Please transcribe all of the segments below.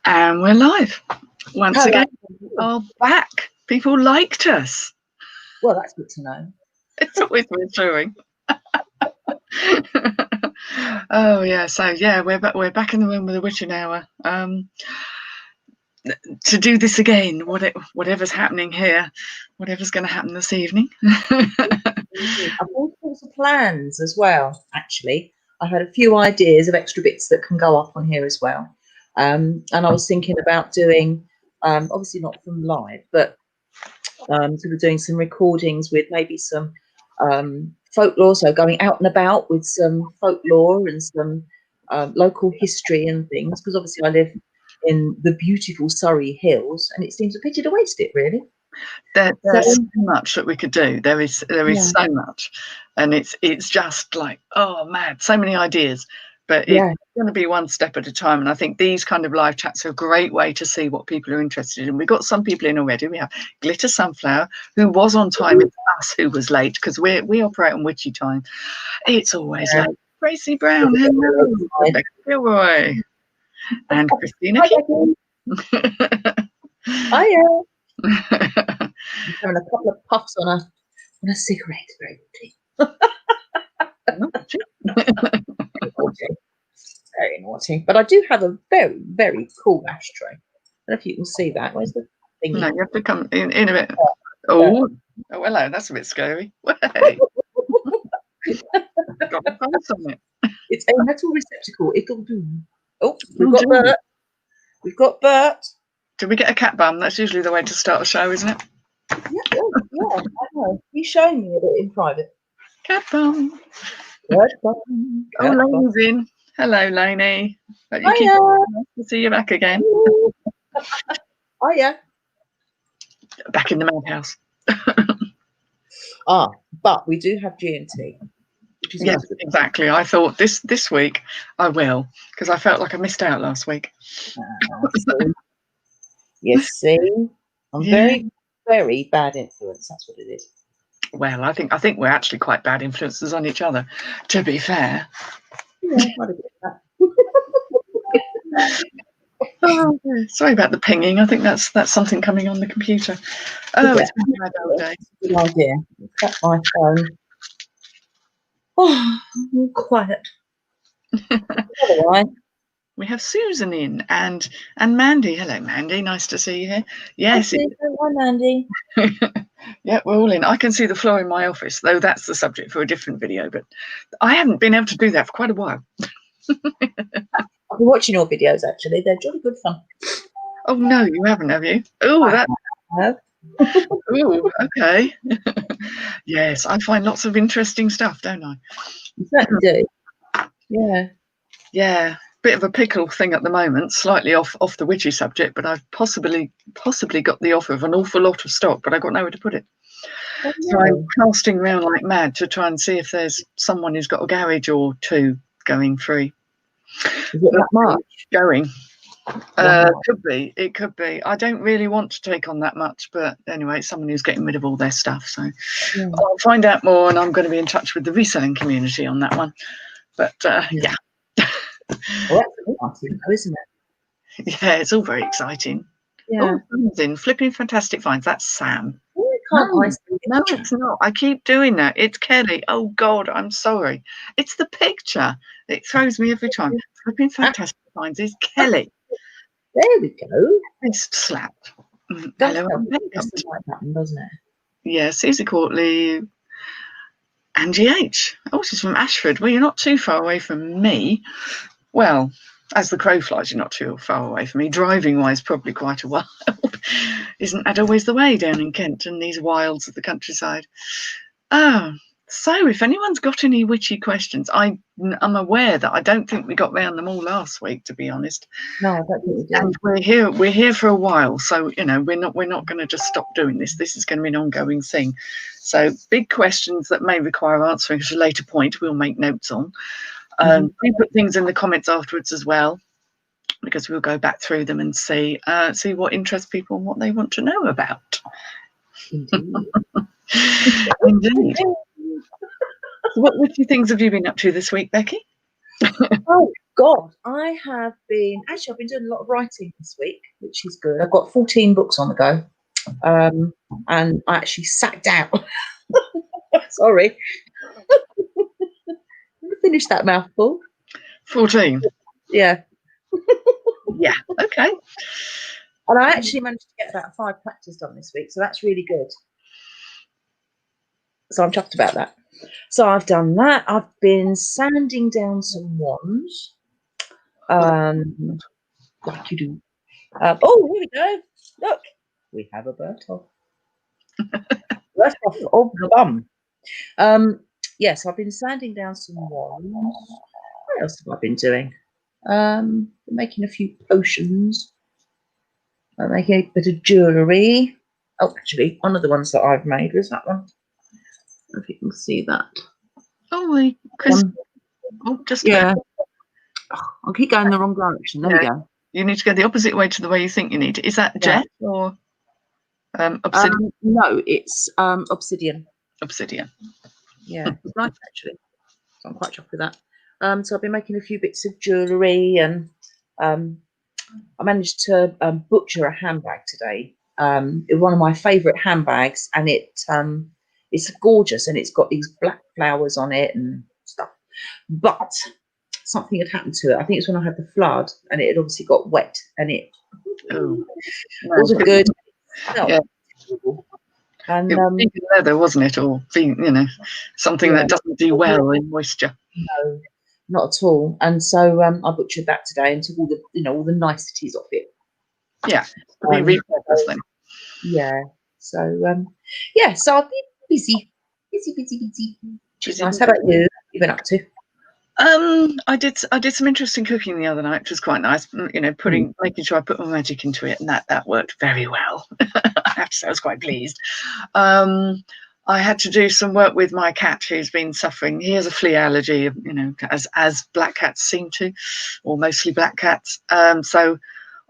And we're live once Hello. again. Are back. People liked us. Well, that's good to know. It's always reassuring. Oh yeah, so yeah, we're back in the room with the Witchin hour. To do this again, whatever's happening here, whatever's going to happen this evening. I've all sorts of plans as well. Actually, I had a few ideas of extra bits that can go up on here as well. And I was thinking about doing, obviously not from live, but sort of doing some recordings with maybe some folklore. So going out and about with some folklore and some local history and things, because obviously I live in the beautiful Surrey Hills, and it seems a pity to waste it, really. There's so much that we could do. There is so much, and it's just like, oh man, so many ideas. But it's going to be one step at a time. And I think these kind of live chats are a great way to see what people are interested in. We've got some people in already. We have Glitter Sunflower, who was on time. It's us who was late, because we operate on witchy time. It's always late. Tracy Brown, hello. Rebecca Gilroy. And Christina King. Hiya. I'm having a couple of puffs on a cigarette, very naughty. Very naughty. But I do have a very, very cool ashtray. I don't know if you can see that. Where's the thingy? No, you have to come in a bit. Oh, hello. That's a bit scary. Hey. Got the face on it. It's a metal receptacle. It'll do. Oh, we've got Bert. We've got Bert. Did we get a cat bum? That's usually the way to start a show, isn't it? Yeah, I know. He's showing me a bit in private. Cat bum. Cat bum. Oh, Lainey's in. Hello, Lainey. Nice to see you back again. Hiya. Back in the madhouse. But we do have G&T. Yes, exactly. I thought this week I will, because I felt like I missed out last week. Yes, see, I'm very, very bad influence. That's what it is. Well, I think we're actually quite bad influences on each other, to be fair. Yeah, oh, sorry about the pinging. I think that's something coming on the computer. Oh, it's been a bad old day. Good idea. Cut my phone. Oh, I'm quiet. We have Susan in and Mandy. Hello, Mandy. Nice to see you here. Yes. Hi, Mandy. Yeah, we're all in. I can see the floor in my office, though that's the subject for a different video. But I haven't been able to do that for quite a while. I've been watching your videos, actually. They're jolly good fun. Oh, no, you haven't, have you? Oh, that. Oh, okay. Yes, I find lots of interesting stuff, don't I? You certainly do. Yeah. Yeah. Bit of a pickle thing at the moment, slightly off the witchy subject, but I've possibly got the offer of an awful lot of stock, but I've got nowhere to put it. Oh, no. So I'm casting around like mad to try and see if there's someone who's got a garage or two going free. Is it that much? Going. It could be. I don't really want to take on that much, but anyway, it's someone who's getting rid of all their stuff. So I'll find out more, and I'm going to be in touch with the reselling community on that one. But yeah. Well, that's exciting, isn't it? Yeah, it's all very exciting. Yeah. Oh, in Flipping Fantastic Finds. That's Sam. No, it's not. I keep doing that. It's Kelly. Oh God, I'm sorry. It's the picture. It throws me every time. Flipping Fantastic Finds is Kelly. There we go. It's slapped. Hello, doesn't it? Yeah, Susie Courtley. Angie H. Oh, she's from Ashford. Well, you're not too far away from me. Well, as the crow flies, you're not too far away from me. Driving-wise, probably quite a while. Isn't that always the way down in Kent and these wilds of the countryside? Oh, so if anyone's got any witchy questions, I'm aware that I don't think we got round them all last week, to be honest. No, I don't think we did. And we're here for a while, so we're not going to just stop doing this. This is going to be an ongoing thing. So big questions that may require answering at a later point, we'll make notes on. We put things in the comments afterwards as well, because we'll go back through them and see what interests people and what they want to know about. Indeed. What witchy things have you been up to this week, Becky? Oh, God, I've been doing a lot of writing this week, which is good. I've got 14 books on the go. And I actually sat down. Sorry. Finish that mouthful. 14. Yeah. Yeah. Okay. And I actually managed to get about 5 practice done this week, so that's really good. So I'm chuffed about that. So I've done that. I've been sanding down some wands. Like you do. Oh, here we go. Look, we have a Bertolf. Bertolf of the bum. Yes, I've been sanding down some wands. What else have I been doing? Making a few potions. I'm making a bit of jewellery. Oh, actually, one of the ones that I've made was that one. If you can see that. Oh, because just yeah. I'll keep going the wrong direction. There we go. You need to go the opposite way to the way you think you need. Is that jet or obsidian? No, it's obsidian. Obsidian. Yeah, it's nice actually. So I'm quite chuffed with that. So I've been making a few bits of jewellery, and I managed to butcher a handbag today. It's one of my favourite handbags, and it's gorgeous, and it's got these black flowers on it and stuff. But something had happened to it. I think it's when I had the flood, and it had obviously got wet, and it wasn't good. Yeah. And it was leather, wasn't it? Or something that doesn't do well in moisture. No, not at all. And so I butchered that today and took all the niceties off it. Yeah, we repurpose them. Yeah. So so I've been busy. Which is nice. How about you? What have you been up to? I did some interesting cooking the other night, which was quite nice. Making sure I put my magic into it, and that worked very well. I have to say, I was quite pleased. I had to do some work with my cat who's been suffering. He has a flea allergy, as black cats seem to, or mostly black cats. So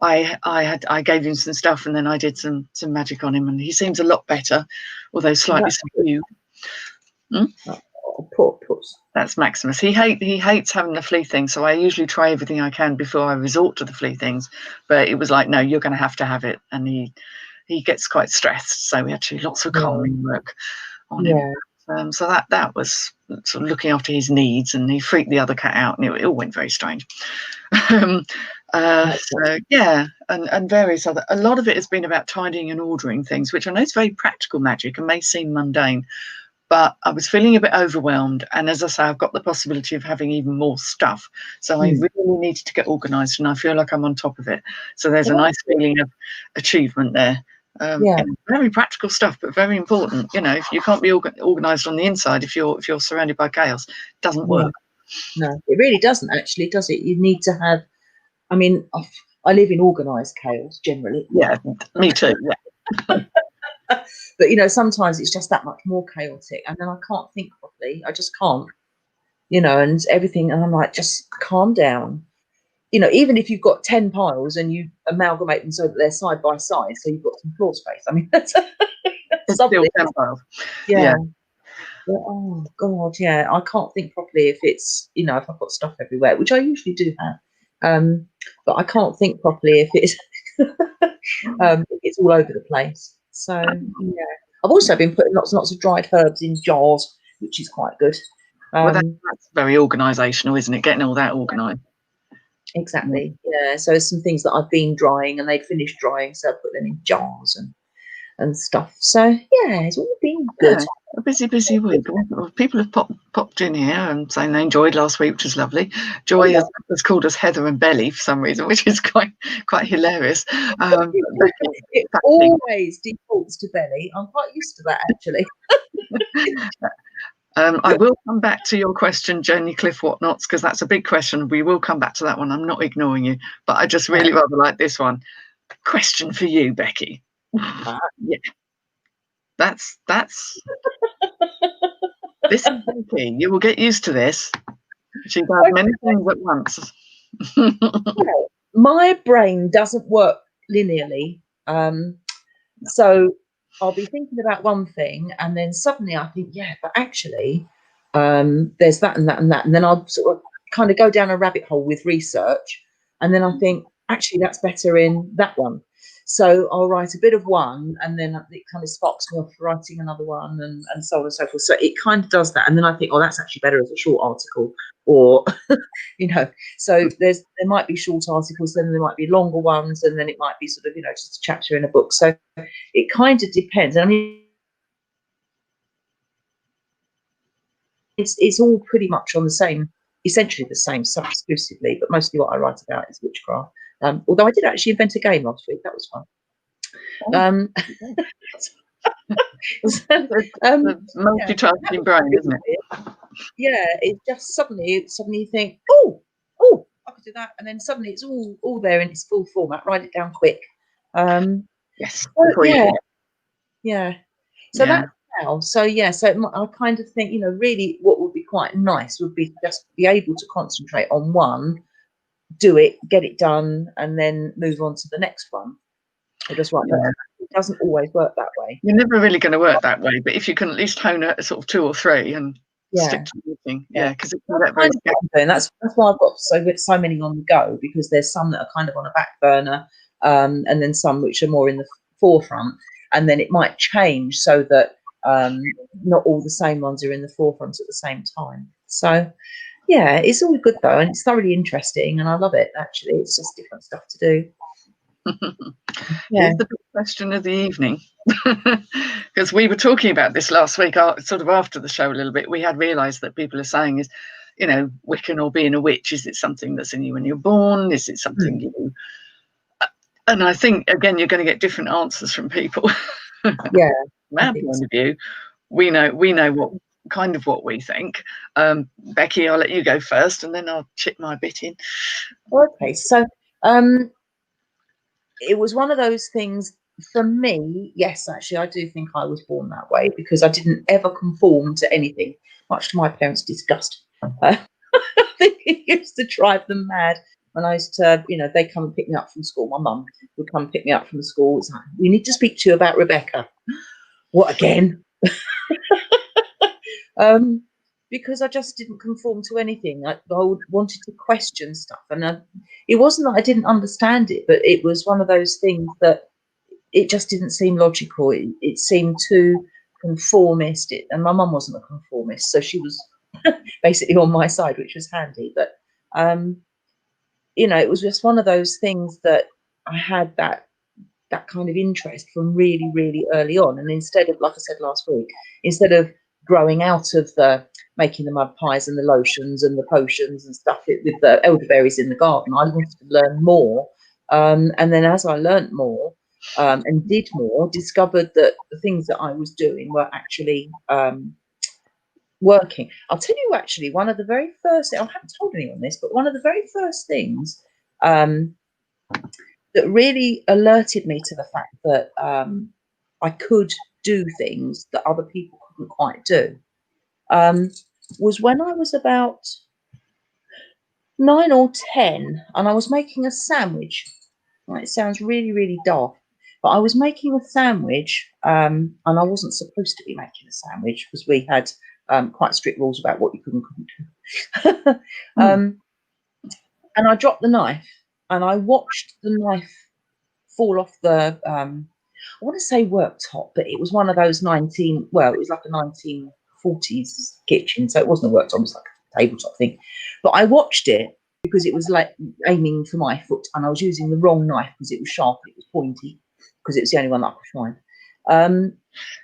I gave him some stuff, and then I did some magic on him, and he seems a lot better, although slightly subdued. Oh, poor puss. That's Maximus. He hates having the flea thing, so I usually try everything I can before I resort to the flea things. But it was like, no, you're going to have it, and he gets quite stressed. So we had to do lots of calming work on him. So that was sort of looking after his needs, and he freaked the other cat out, and it all went very strange. And various other. A lot of it has been about tidying and ordering things, which I know is very practical magic and may seem mundane. But I was feeling a bit overwhelmed, and as I say, I've got the possibility of having even more stuff, so I really needed to get organised, and I feel like I'm on top of it. So there's a nice feeling of achievement there. Very practical stuff, but very important. If you can't be organised on the inside, if you're surrounded by chaos, it doesn't work. No, it really doesn't actually, does it? You need to have. I mean, I live in organised chaos generally. Yeah, me too. Yeah. But sometimes it's just that much more chaotic, and then I can't think properly. I just can't, and everything. And I'm like, just calm down. Even if you've got 10 piles and you amalgamate them so that they're side by side, so you've got some floor space. I mean, that's still 10 piles. Yeah. But, oh God, yeah. I can't think properly if it's if I've got stuff everywhere, which I usually do have. But I can't think properly if it's it's all over the place. So I've also been putting lots and lots of dried herbs in jars, which is quite good. Well, that's very organisational, isn't it? Getting all that organised. Exactly. Yeah. So there's some things that I've been drying and they'd finished drying, so I put them in jars and stuff. So it's all been good. A busy week. People have popped in here and saying they enjoyed last week, which is lovely. Joy has called us Heather and Belly for some reason, which is quite hilarious. It always defaults to Belly. I'm quite used to that actually. I will come back to your question, Jenny Cliff Whatnots, because that's a big question. We will come back to that one. I'm not ignoring you, but I just really rather like this one. Question for you, Becky. Yeah. That's this is Becky. You will get used to this. She does many things at once. My brain doesn't work linearly. So I'll be thinking about one thing, and then suddenly I think, but actually, there's that and that and that, and then I'll sort of kind of go down a rabbit hole with research, and then I think actually that's better in that one. So I'll write a bit of one, and then it kind of sparks me off writing another one, and so on and so forth. So it kind of does that, and then I think, oh, that's actually better as a short article, or you know. So there might be short articles, then there might be longer ones, and then it might be sort of, you know, just a chapter in a book. So it kind of depends. I mean, it's all pretty much on the same, essentially the same stuff exclusively, but mostly what I write about is witchcraft. Although I did actually invent a game last week, that was fun. Multitasking brain, isn't it? Yeah, it just suddenly you think, oh, I could do that, and then suddenly it's all there in its full format. Write it down quick. Yes. Yeah. So that's how. So yeah. So I kind of think, you know, really, what would be quite nice would be just be able to concentrate on one, do it, get it done, and then move on to the next one. Or just write that. It doesn't always work that way. You're never really going to work that way, but if you can at least hone a sort of 2 or 3 and stick to the thing, because it can get very scary. That's why I've got so many on the go, because there's some that are kind of on a back burner, and then some which are more in the forefront, and then it might change so that not all the same ones are in the forefront at the same time. So yeah, it's all good though, and it's thoroughly interesting, and I love it. Actually, it's just different stuff to do. Here's the big question of the evening, because we were talking about this last week, sort of after the show a little bit. We had realised that people are saying is, you know, Wiccan or being a witch, is it something that's in you when you're born? Is it something you? And I think again, you're going to get different answers from people. Yeah, from our point of view, we know what we think. Becky, I'll let you go first, and then I'll chip my bit in. Okay, so it was one of those things for me. Yes, actually, I do think I was born that way, because I didn't ever conform to anything, much to my parents' disgust. I think it used to drive them mad when I used to, you know, they'd come and pick me up from school. My mum would come and pick me up from school. It's like, we need to speak to you about Rebecca. What again? Because I just didn't conform to anything. I wanted to question stuff, and it wasn't that I didn't understand it, but it was one of those things that it just didn't seem logical. It seemed too conformist, and my mum wasn't a conformist, so she was basically on my side, which was handy. But you know, it was just one of those things that I had that kind of interest from really, really early on. And instead of, like I said last week, instead of growing out of the making the mud pies and the lotions and the potions and stuff with the elderberries in the garden, I wanted to learn more. And then as I learned more and did more, discovered that the things that I was doing were actually working. I'll tell you, actually, one of the very first, I haven't told anyone this, but one of the very first things that really alerted me to the fact that I could do things that other people couldn't quite do was when I was about 9 or 10, and I was making a sandwich. Right, it sounds really, really daft, but I was making a sandwich, and I wasn't supposed to be making a sandwich because we had quite strict rules about what you could and couldn't do. And I dropped the knife, and I watched the knife fall off the I want to say worktop, but it was one of those it was like a 1940s kitchen, so it wasn't a worktop, it was like a tabletop thing. But I watched it because it was like aiming for my foot, and I was using the wrong knife because it was sharp, it was pointy, because it was the only one that I could find.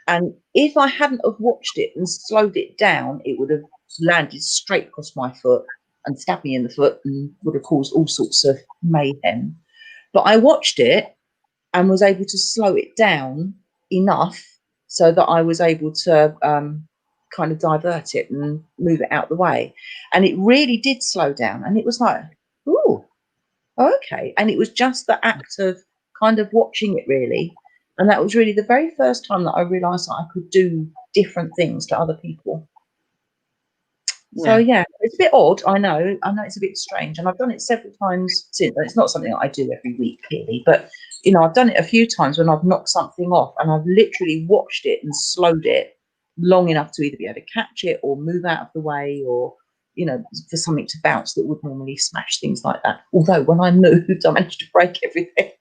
And if I hadn't have watched it and slowed it down, it would have landed straight across my foot and stabbed me in the foot and would have caused all sorts of mayhem. But I watched it and was able to slow it down enough so that I was able to kind of divert it and move it out the way. And it really did slow down. And it was like, ooh, okay. And it was just the act of kind of watching it, really. And that was really the very first time that I realised that I could do different things to other people. Yeah. So yeah, it's a bit odd. I know it's a bit strange, and I've done it several times since. It's not something that I do every week, clearly, but you know, I've done it a few times when I've knocked something off, and I've literally watched it and slowed it long enough to either be able to catch it or move out of the way, or you know, for something to bounce that would normally smash things like that. Although when I moved, I managed to break everything.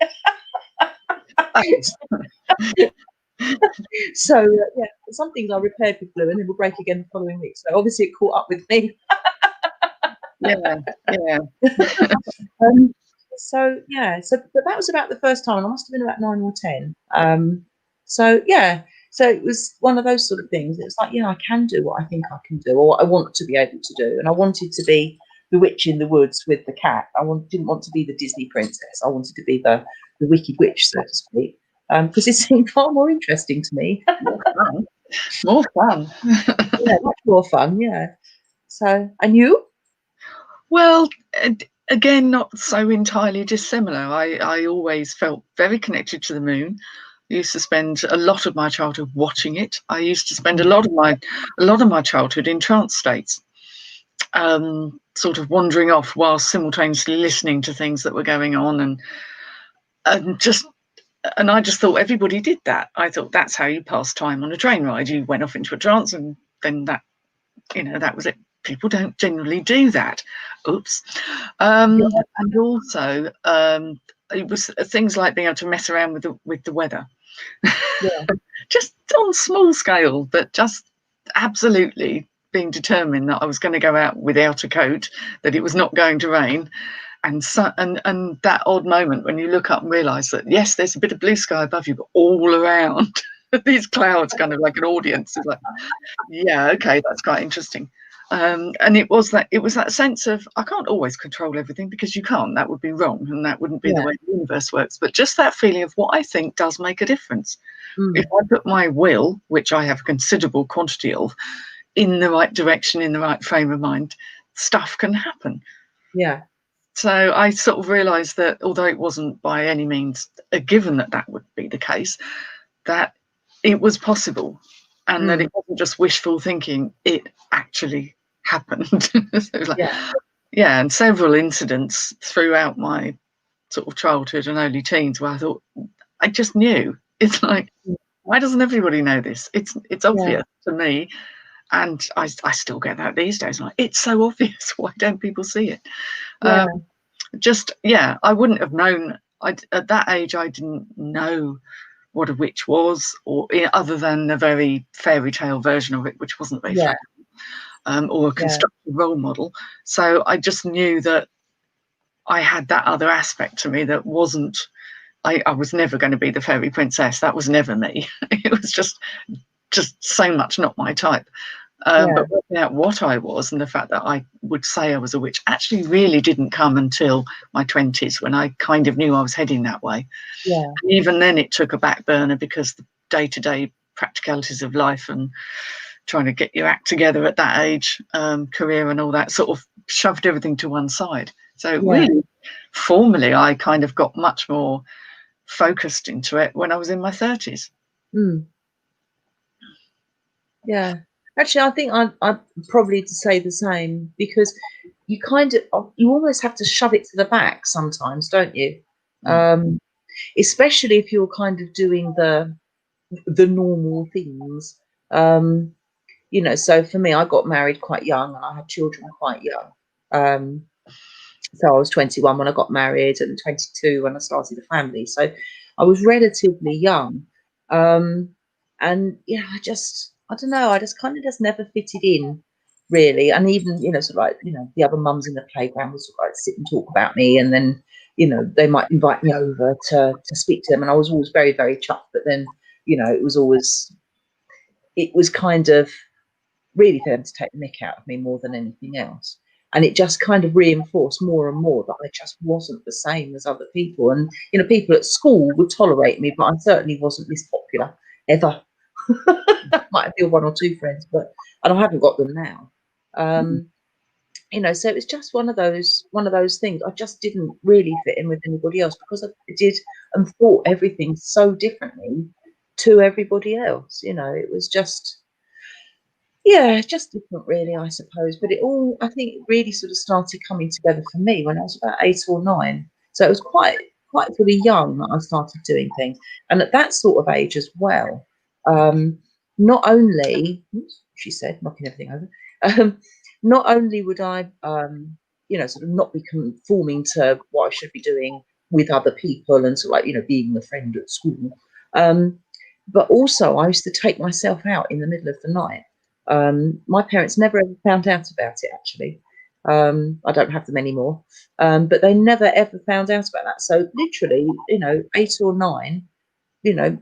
So yeah, some things I repaired with glue and then will break again the following week. So obviously it caught up with me. Yeah. So yeah, but that was about the first time. I must have been about 9 or 10. So yeah, so it was one of those sort of things. It's like, I can do what I think I can do, or what I want to be able to do. And I wanted to be the witch in the woods with the cat. Didn't want to be the Disney princess. I wanted to be the wicked witch, so to speak, because it seemed far more interesting to me. More fun. Yeah, much more fun. Yeah. So, and you? Well, again, not so entirely dissimilar. I always felt very connected to the moon. I used to spend a lot of my childhood watching it. I used to spend a lot of my childhood in trance states, sort of wandering off while simultaneously listening to things that were going on, and I just thought everybody did that. I thought that's how you pass time on a train ride. You went off into a trance, and then that was it. People don't generally do that. Oops. And also, it was things like being able to mess around with the weather. Yeah. Just on small scale, but just absolutely being determined that I was going to go out without a coat, that it was not going to rain. And that odd moment when you look up and realise that, yes, there's a bit of blue sky above you, but all around these clouds, kind of like an audience, is like, yeah, okay, that's quite interesting. And it was that sense of, I can't always control everything, because you can't. That would be wrong, and that wouldn't be the way the universe works. But just that feeling of what I think does make a difference. If I put my will, which I have a considerable quantity of, in the right direction, in the right frame of mind, stuff can happen. Yeah. So I sort of realised that, although it wasn't by any means a given that would be the case, that it was possible, and that it wasn't just wishful thinking, it actually happened. So and several incidents throughout my sort of childhood and early teens where I thought, I just knew. It's like, why doesn't everybody know this? It's obvious to me. And I still get that these days. Like, it's so obvious. Why don't people see it? I wouldn't have known. At that age, I didn't know what a witch was, or other than the very fairy tale version of it, which wasn't very fun, or a constructive role model. So I just knew that I had that other aspect to me that wasn't. I was never going to be the fairy princess. That was never me. It was just so much not my type. But working out what I was, and the fact that I would say I was a witch, actually really didn't come until my 20s, when I kind of knew I was heading that way. And even then it took a back burner, because the day-to-day practicalities of life and trying to get your act together at that age, career and all that, sort of shoved everything to one side. So really, formally, I kind of got much more focused into it when I was in my 30s. Yeah. Actually, I think I'd probably say the same, because you almost have to shove it to the back sometimes, don't you? Especially if you're kind of doing the normal things. So for me, I got married quite young, and I had children quite young. So I was 21 when I got married, and 22 when I started a family. So I was relatively young. And I don't know, I just kind of just never fitted in, really. And even, sort of like, the other mums in the playground would sort of like sit and talk about me, and then, they might invite me over to speak to them. And I was always very, very chuffed. But then, it was kind of really for them to take the mick out of me more than anything else. And it just kind of reinforced more and more that I just wasn't the same as other people. And, people at school would tolerate me, but I certainly wasn't this popular ever. Might have been one or two friends, and I haven't got them now. So it's just one of those things. I just didn't really fit in with anybody else, because I did and thought everything so differently to everybody else. It was just different, really, I suppose. But I think it really sort of started coming together for me when I was about 8 or 9. So it was quite sort of young that I started doing things. And at that sort of age as well, not only, she said, knocking everything over, not only would I, sort of not be conforming to what I should be doing with other people and sort of like, being the friend at school, but also I used to take myself out in the middle of the night. My parents never ever found out about it, actually. I don't have them anymore, but they never ever found out about that. So literally, 8 or 9,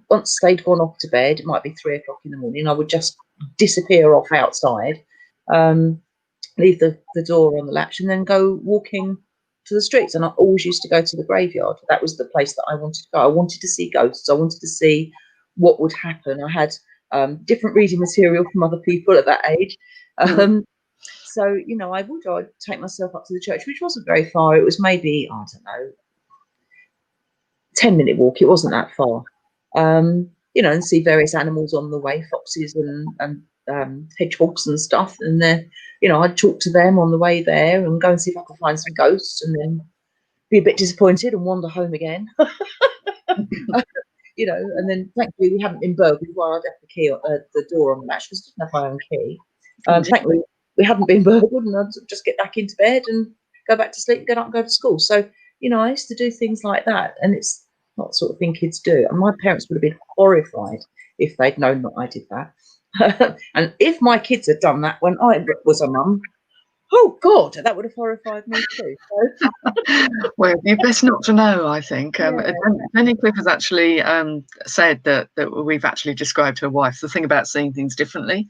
once they'd gone off to bed, it might be 3 o'clock in the morning, I would just disappear off outside, leave the door on the latch, and then go walking to the streets. And I always used to go to the graveyard. That was the place that I wanted to go. I wanted to see ghosts. I wanted to see what would happen. I had different reading material from other people at that age. So, I'd take myself up to the church, which wasn't very far. It was maybe, I don't know, 10-minute walk. It wasn't that far. And see various animals on the way, foxes and hedgehogs and stuff. And then, I'd talk to them on the way there and go and see if I could find some ghosts, and then be a bit disappointed and wander home again. And then thankfully we hadn't been burgled while I'd left the key, the door on the latch, because I didn't have my own key. Thankfully we hadn't been burgled, and I'd just get back into bed and go back to sleep, get up and go to school. So, I used to do things like that, and it's not the sort of thing kids do. And my parents would have been horrified if they'd known that I did that. And if my kids had done that when I was a mum, oh God, that would have horrified me too. So. Well, you're best not to know, I think. Jenny Cliff has actually said that we've actually described her wife, the thing about seeing things differently.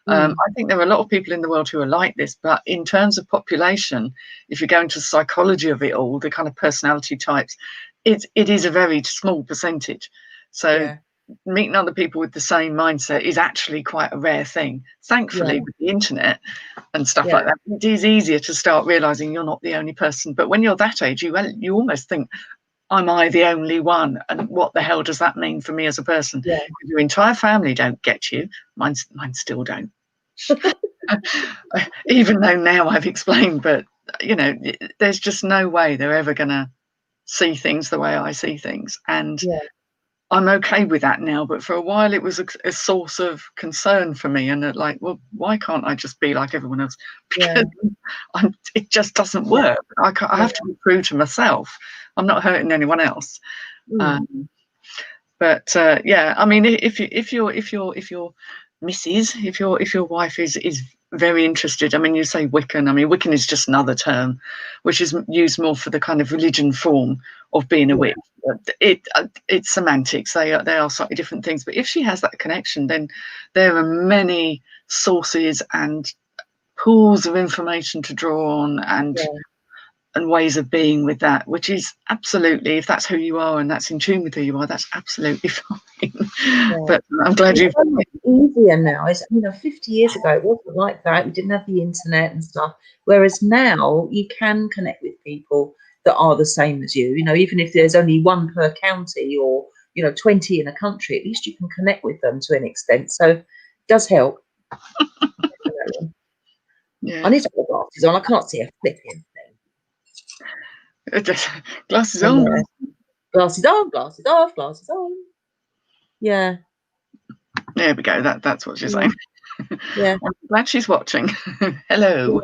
I think there are a lot of people in the world who are like this, but in terms of population, if you go into the psychology of it all, the kind of personality types, it is a very small percentage. So meeting other people with the same mindset is actually quite a rare thing. Thankfully, with the internet and stuff like that, it is easier to start realizing you're not the only person. But when you're that age, you almost think, am I the only one? And what the hell does that mean for me as a person? If your entire family don't get you, mine still don't. Even though now I've explained, but there's just no way they're ever gonna see things the way I see things. And I'm okay with that now, but for a while it was a source of concern for me, and like, well, why can't I just be like everyone else? Because it just doesn't work. I have to be true to myself. I'm not hurting anyone else. But I mean, if your missus, if your wife is very interested, I mean, you say Wiccan. I mean, Wiccan is just another term which is used more for the kind of religion form of being a witch. It's semantics. They are slightly different things. But if she has that connection, then there are many sources and pools of information to draw on, and ways of being with that, which is absolutely, if that's who you are and that's in tune with who you are, that's absolutely fine. But I'm glad you've so much easier now. 50 years ago it wasn't like that. You didn't have the internet and stuff, whereas now you can connect with people that are the same as you. Even if there's only one per county, or 20 in a country, at least you can connect with them to an extent. So it does help. I need to put glasses on. I can't see a flipping thing. Glasses on. Glasses on, glasses off, glasses on. Yeah. There we go. That's what she's saying. Yeah. I'm glad she's watching. Hello,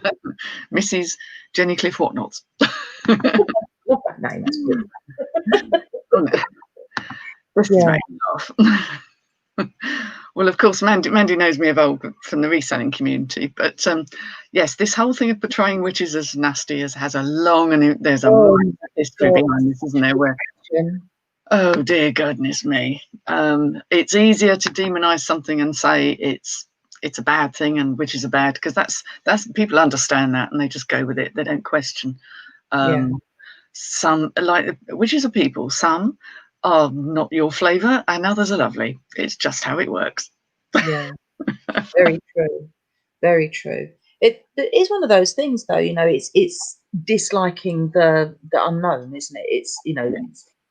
Mrs. Jenny Cliff Whatnots. Love that name. That's good. Well, of course, Mandy knows me of old from the reselling community, but yes, this whole thing of portraying witches as nasty has a long, and there's a history behind this, isn't there? Where, oh dear goodness me, it's easier to demonize something and say it's a bad thing and witches are bad, because that's people understand that and they just go with it. They don't question. Some, like witches are people. Some are not your flavour, and others are lovely. It's just how it works. Yeah, very true, very true. It is one of those things, though. It's disliking the unknown, isn't it? It's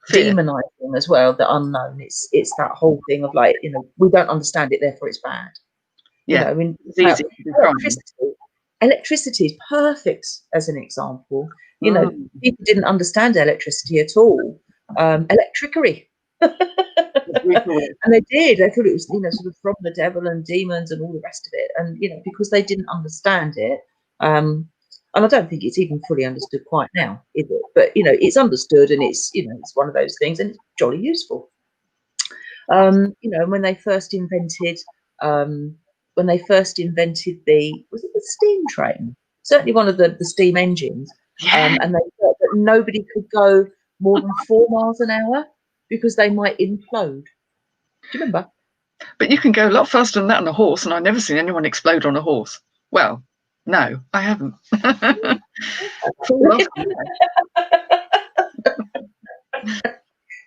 it's demonizing as well the unknown. It's that whole thing of like, we don't understand it, therefore it's bad. I mean, it's easy. Electricity is perfect as an example. People didn't understand electricity at all. Electricery. And they did. They thought it was, sort of from the devil and demons and all the rest of it. And, because they didn't understand it, And I don't think it's even fully understood quite now, is it? But it's understood, and it's it's one of those things, and it's jolly useful. When they first invented was it the steam train? Certainly one of the steam engines. And they thought that nobody could go more than 4 miles an hour because they might implode. Do you remember? But you can go a lot faster than that on a horse, and I've never seen anyone explode on a horse. Well, no, I haven't.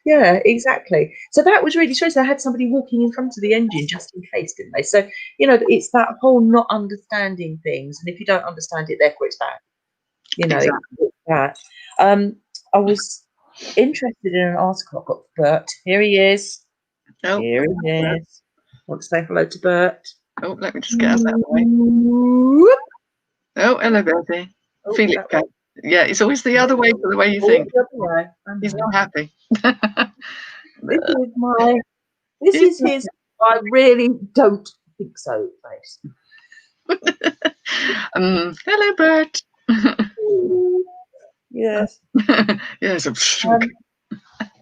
Yeah, exactly. So that was really strange. They had somebody walking in front of the engine just in case, didn't they? So, it's that whole not understanding things. And if you don't understand it, therefore it's bad. Exactly. It's bad. I was interested in an article I've got for Bert. Here he is. Oh, Here he is. Want to say hello to Bert? Oh, let me just get us out of the way. Oh, hello, Bertie. Feel it. Yeah, it's always the other way for the way you think. He's not happy. This is his I really don't think so face. Hello, Bert. Yes. Yes.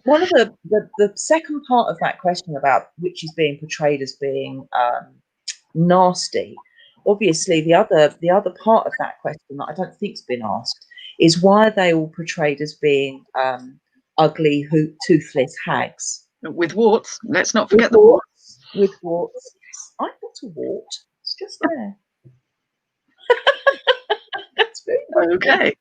One of the second part of that question about witches being portrayed as being nasty, obviously the other part of that question that I don't think's been asked is why are they all portrayed as being ugly, toothless hags with warts. Let's not forget the warts. With warts. I've got a wart. It's just there. That's very okay.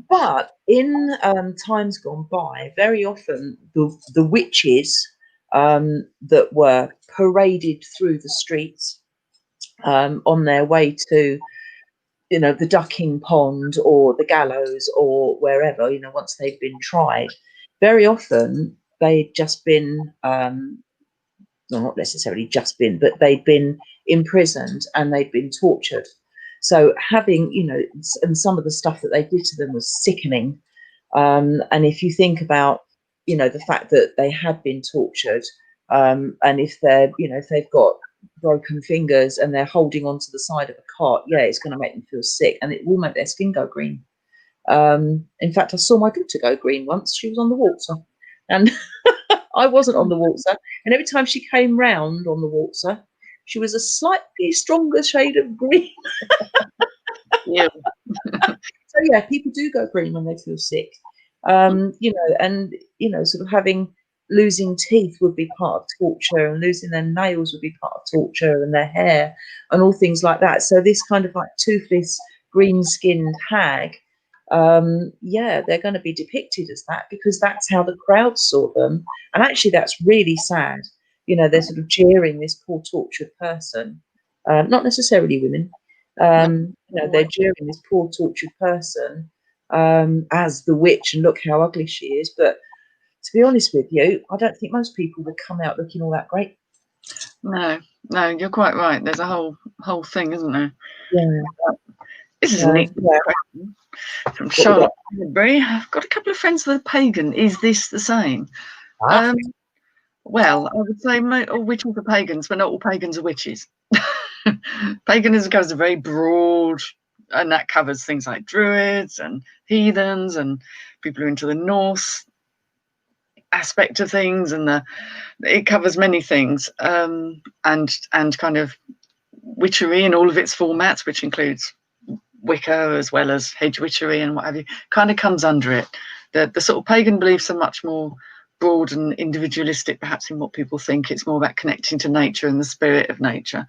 But in times gone by, very often the witches that were paraded through the streets on their way to, the ducking pond or the gallows or wherever, once they've been tried, very often they'd just been, well, not necessarily just been, but they'd been imprisoned and they'd been tortured. So having, and some of the stuff that they did to them was sickening. And if you think about, the fact that they had been tortured, and if they're, if they've got broken fingers and they're holding onto the side of a cart, yeah, it's going to make them feel sick, and it will make their skin go green. In fact, I saw my daughter go green once. She was on the waltzer, and I wasn't on the waltzer. And every time she came round on the waltzer, she was a slightly stronger shade of green. Yeah. So yeah, people do go green when they feel sick. And sort of losing teeth would be part of torture, and losing their nails would be part of torture, and their hair and all things like that. So this kind of like toothless, green-skinned hag, they're going to be depicted as that because that's how the crowd saw them. And actually that's really sad. They're sort of jeering this poor tortured person, not necessarily women. They're jeering this poor tortured person as the witch, and look how ugly she is. But to be honest with you, I don't think most people would come out looking all that great. No, you're quite right. There's a whole thing, isn't there? Yeah. This is a neat question from Charlotte. I've got a couple of friends that are pagan. Is this the same? Well, I would say all witches are pagans, but not all pagans are witches. Paganism goes very broad, and that covers things like druids and heathens and people who are into the Norse aspect of things, and it covers many things, and kind of witchery in all of its formats, which includes Wicca as well as hedge witchery and what have you, kind of comes under it. The sort of pagan beliefs are much more broad and individualistic, perhaps, in what people think. It's more about connecting to nature and the spirit of nature.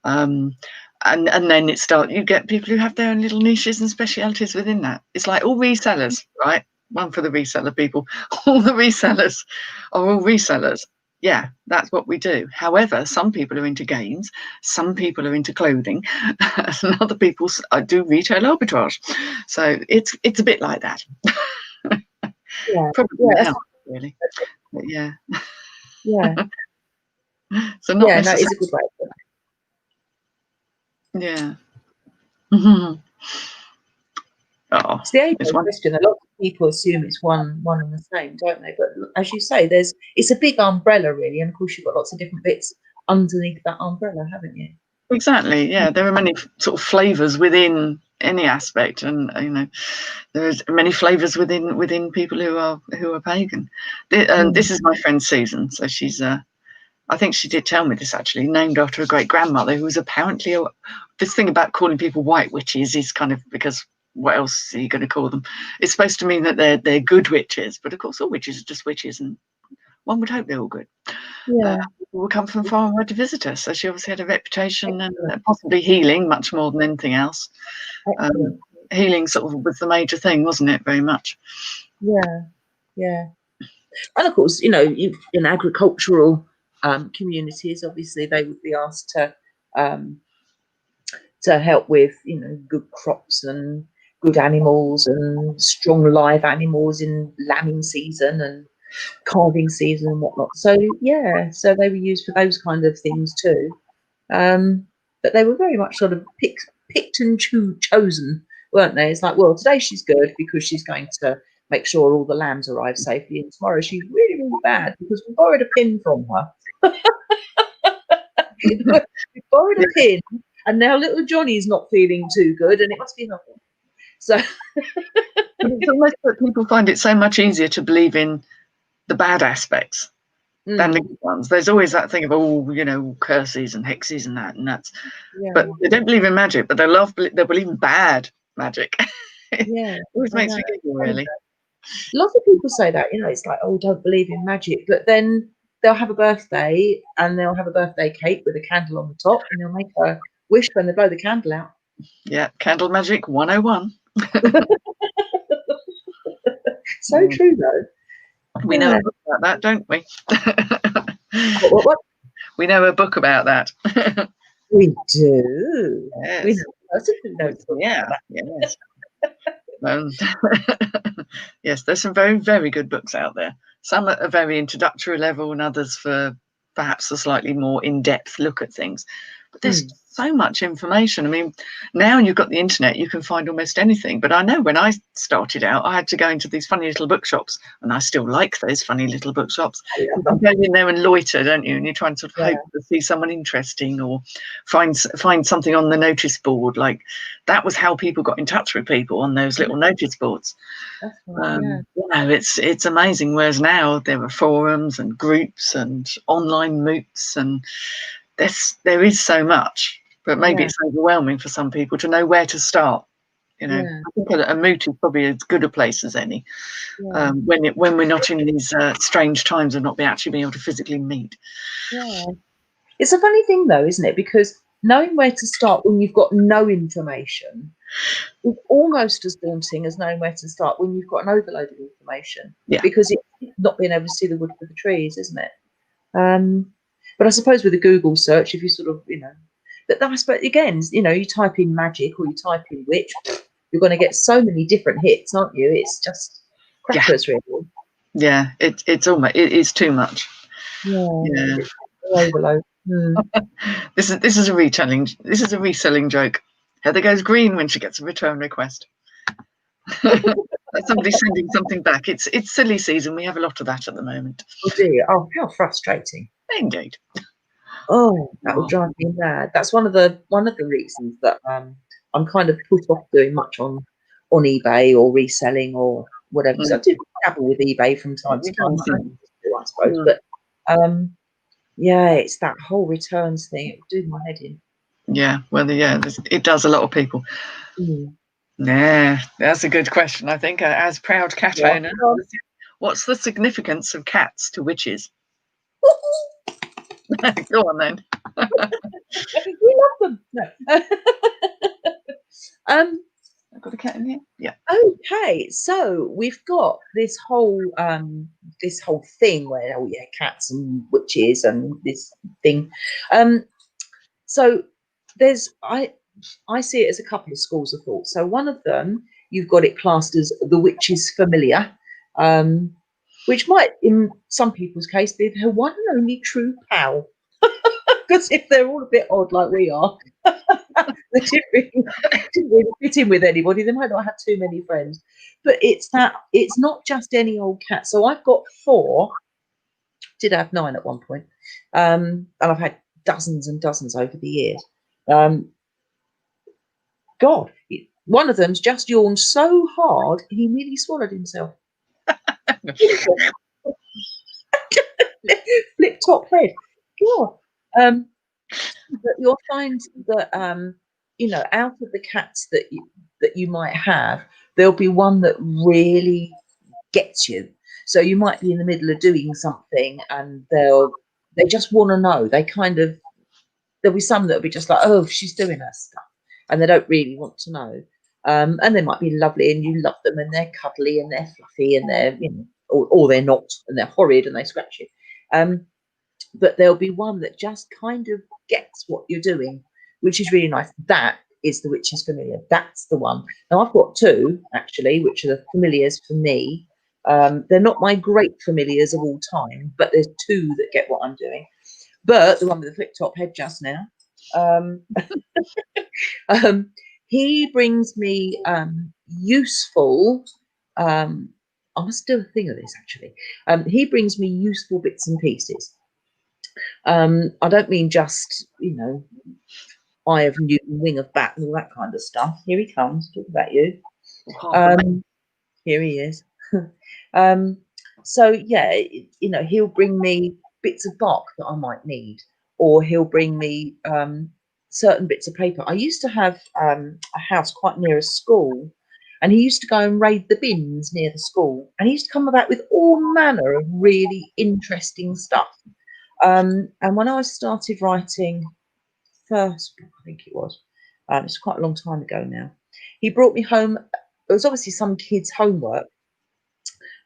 And then you get people who have their own little niches and specialities within that. It's like all resellers, right? One for the reseller people. All the resellers are all resellers. Yeah, that's what we do. However, some people are into games, some people are into clothing, and other people do retail arbitrage. So it's a bit like that. Yeah, probably now, really. But yeah. Yeah. So not necessarily. No, it's a good way. Yeah. Mm-hmm. It's the age question. A lot of people assume it's one and the same, don't they? But as you say, it's a big umbrella, really, and of course you've got lots of different bits underneath that umbrella, haven't you? Exactly. Yeah, there are many sort of flavors within any aspect, and there's many flavors within people who are pagan. This is my friend Susan, so she's I think she did tell me this, actually, named after a great grandmother who was apparently this thing about calling people white witches is kind of because what else are you going to call them? It's supposed to mean that they're good witches, but of course all witches are just witches, and one would hope they're all good. Yeah. People will come from far and wide to visit her, so she obviously had a reputation and possibly healing much more than anything else. Healing sort of was the major thing, wasn't it? Very much. Yeah, yeah. And of course, in agricultural communities, obviously they would be asked to help with good crops and good animals and strong live animals in lambing season and calving season and whatnot. So yeah, so they were used for those kind of things too. But they were very much sort of picked and chosen, weren't they? It's like, well, today she's good because she's going to make sure all the lambs arrive safely, and tomorrow she's really, really bad because we borrowed a pin from her. We borrowed a pin, and now little Johnny's not feeling too good, and it must be nothing. So it's almost that people find it so much easier to believe in the bad aspects than the good ones. There's always that thing of curses and hexes and that. Yeah. But they don't believe in magic, but they believe in bad magic. Yeah, it always makes me giggle, really. Lots of people say that, it's like, oh, don't believe in magic, but then they'll have a birthday and they'll have a birthday cake with a candle on the top, and they'll make a wish when they blow the candle out. Yeah, candle magic 101. So true, though. We know a book about that, don't we? What? We know a book about that. We do. Yes. We know yes. Yes, there's some very, very good books out there. Some at a very introductory level, and others for perhaps a slightly more in-depth look at things. But there's so much information. I mean, now you've got the internet, you can find almost anything. But I know when I started out, I had to go into these funny little bookshops, and I still like those funny little bookshops. You can go in there and loiter, don't you? And you try and sort of hope to see someone interesting or find something on the notice board. Like that was how people got in touch with people, on those little notice boards. That's right, it's amazing. Whereas now there are forums and groups and online moots, and there is so much, but maybe it's overwhelming for some people to know where to start. I think a moot is probably as good a place as any. When we're not in these strange times of not actually being able to physically meet. Yeah, it's a funny thing though, isn't it? Because knowing where to start when you've got no information is almost as daunting as knowing where to start when you've got an overload of information. Yeah. Because it's not being able to see the wood for the trees, isn't it? But I suppose with a Google search, if you sort of, but I suppose again, you type in magic or you type in witch, you're going to get so many different hits, aren't you? It's just crackers, really. Yeah, it's too much. Yeah. Overload. This is a retelling. This is a reselling joke. Heather goes green when she gets a return request. Somebody sending something back. It's silly season. We have a lot of that at the moment. Oh dear. Oh, how frustrating. Indeed. Oh, that will drive me mad. That's one of the reasons that I'm kind of put off doing much on eBay or reselling or whatever. So I do dabble with eBay from time to time, I suppose. But it's that whole returns thing. It would do my head in. Yeah, it does a lot of people. Yeah, that's a good question. I think as proud cat owner, what's the significance of cats to witches? Go on then. We love them. No. I've got a cat in here. Yeah. Okay, so we've got this whole thing where cats and witches and this thing. So there's I see it as a couple of schools of thought. So one of them, you've got it classed as the witch's familiar, which might, in some people's case, be her one and only true pal. Because if they're all a bit odd like we are, they didn't really fit in with anybody. They might not have too many friends. But it's not just any old cat. So I've got 4. Did have 9 at one point. And I've had dozens and dozens over the years. God, one of them's just yawned so hard he nearly swallowed himself. Flip top head. God. But you'll find that out of the cats that you might have, there'll be one that really gets you. So you might be in the middle of doing something and they just want to know. There'll be some that'll be just like, oh, she's doing her stuff, and they don't really want to know. And they might be lovely and you love them and they're cuddly and they're fluffy and they're, or they're not and they're horrid and they scratch you. But there'll be one that just kind of gets what you're doing, which is really nice. That is the witch's familiar. That's the one. Now, I've got two, actually, which are the familiars for me. They're not my great familiars of all time, but there's two that get what I'm doing. But the one with the flip top head just now, he brings me useful. I must do a thing of this, actually. He brings me useful bits and pieces. I don't mean just, eye of Newton, wing of bat, and all that kind of stuff. Here he comes. Talk about you. Here he is. So yeah, he'll bring me bits of bark that I might need, or he'll bring me certain bits of paper. I used to have a house quite near a school, and he used to go and raid the bins near the school, and he used to come about with all manner of really interesting stuff. And when I started writing first book, I think it was, it's quite a long time ago now, he brought me home. It was obviously some kids' homework,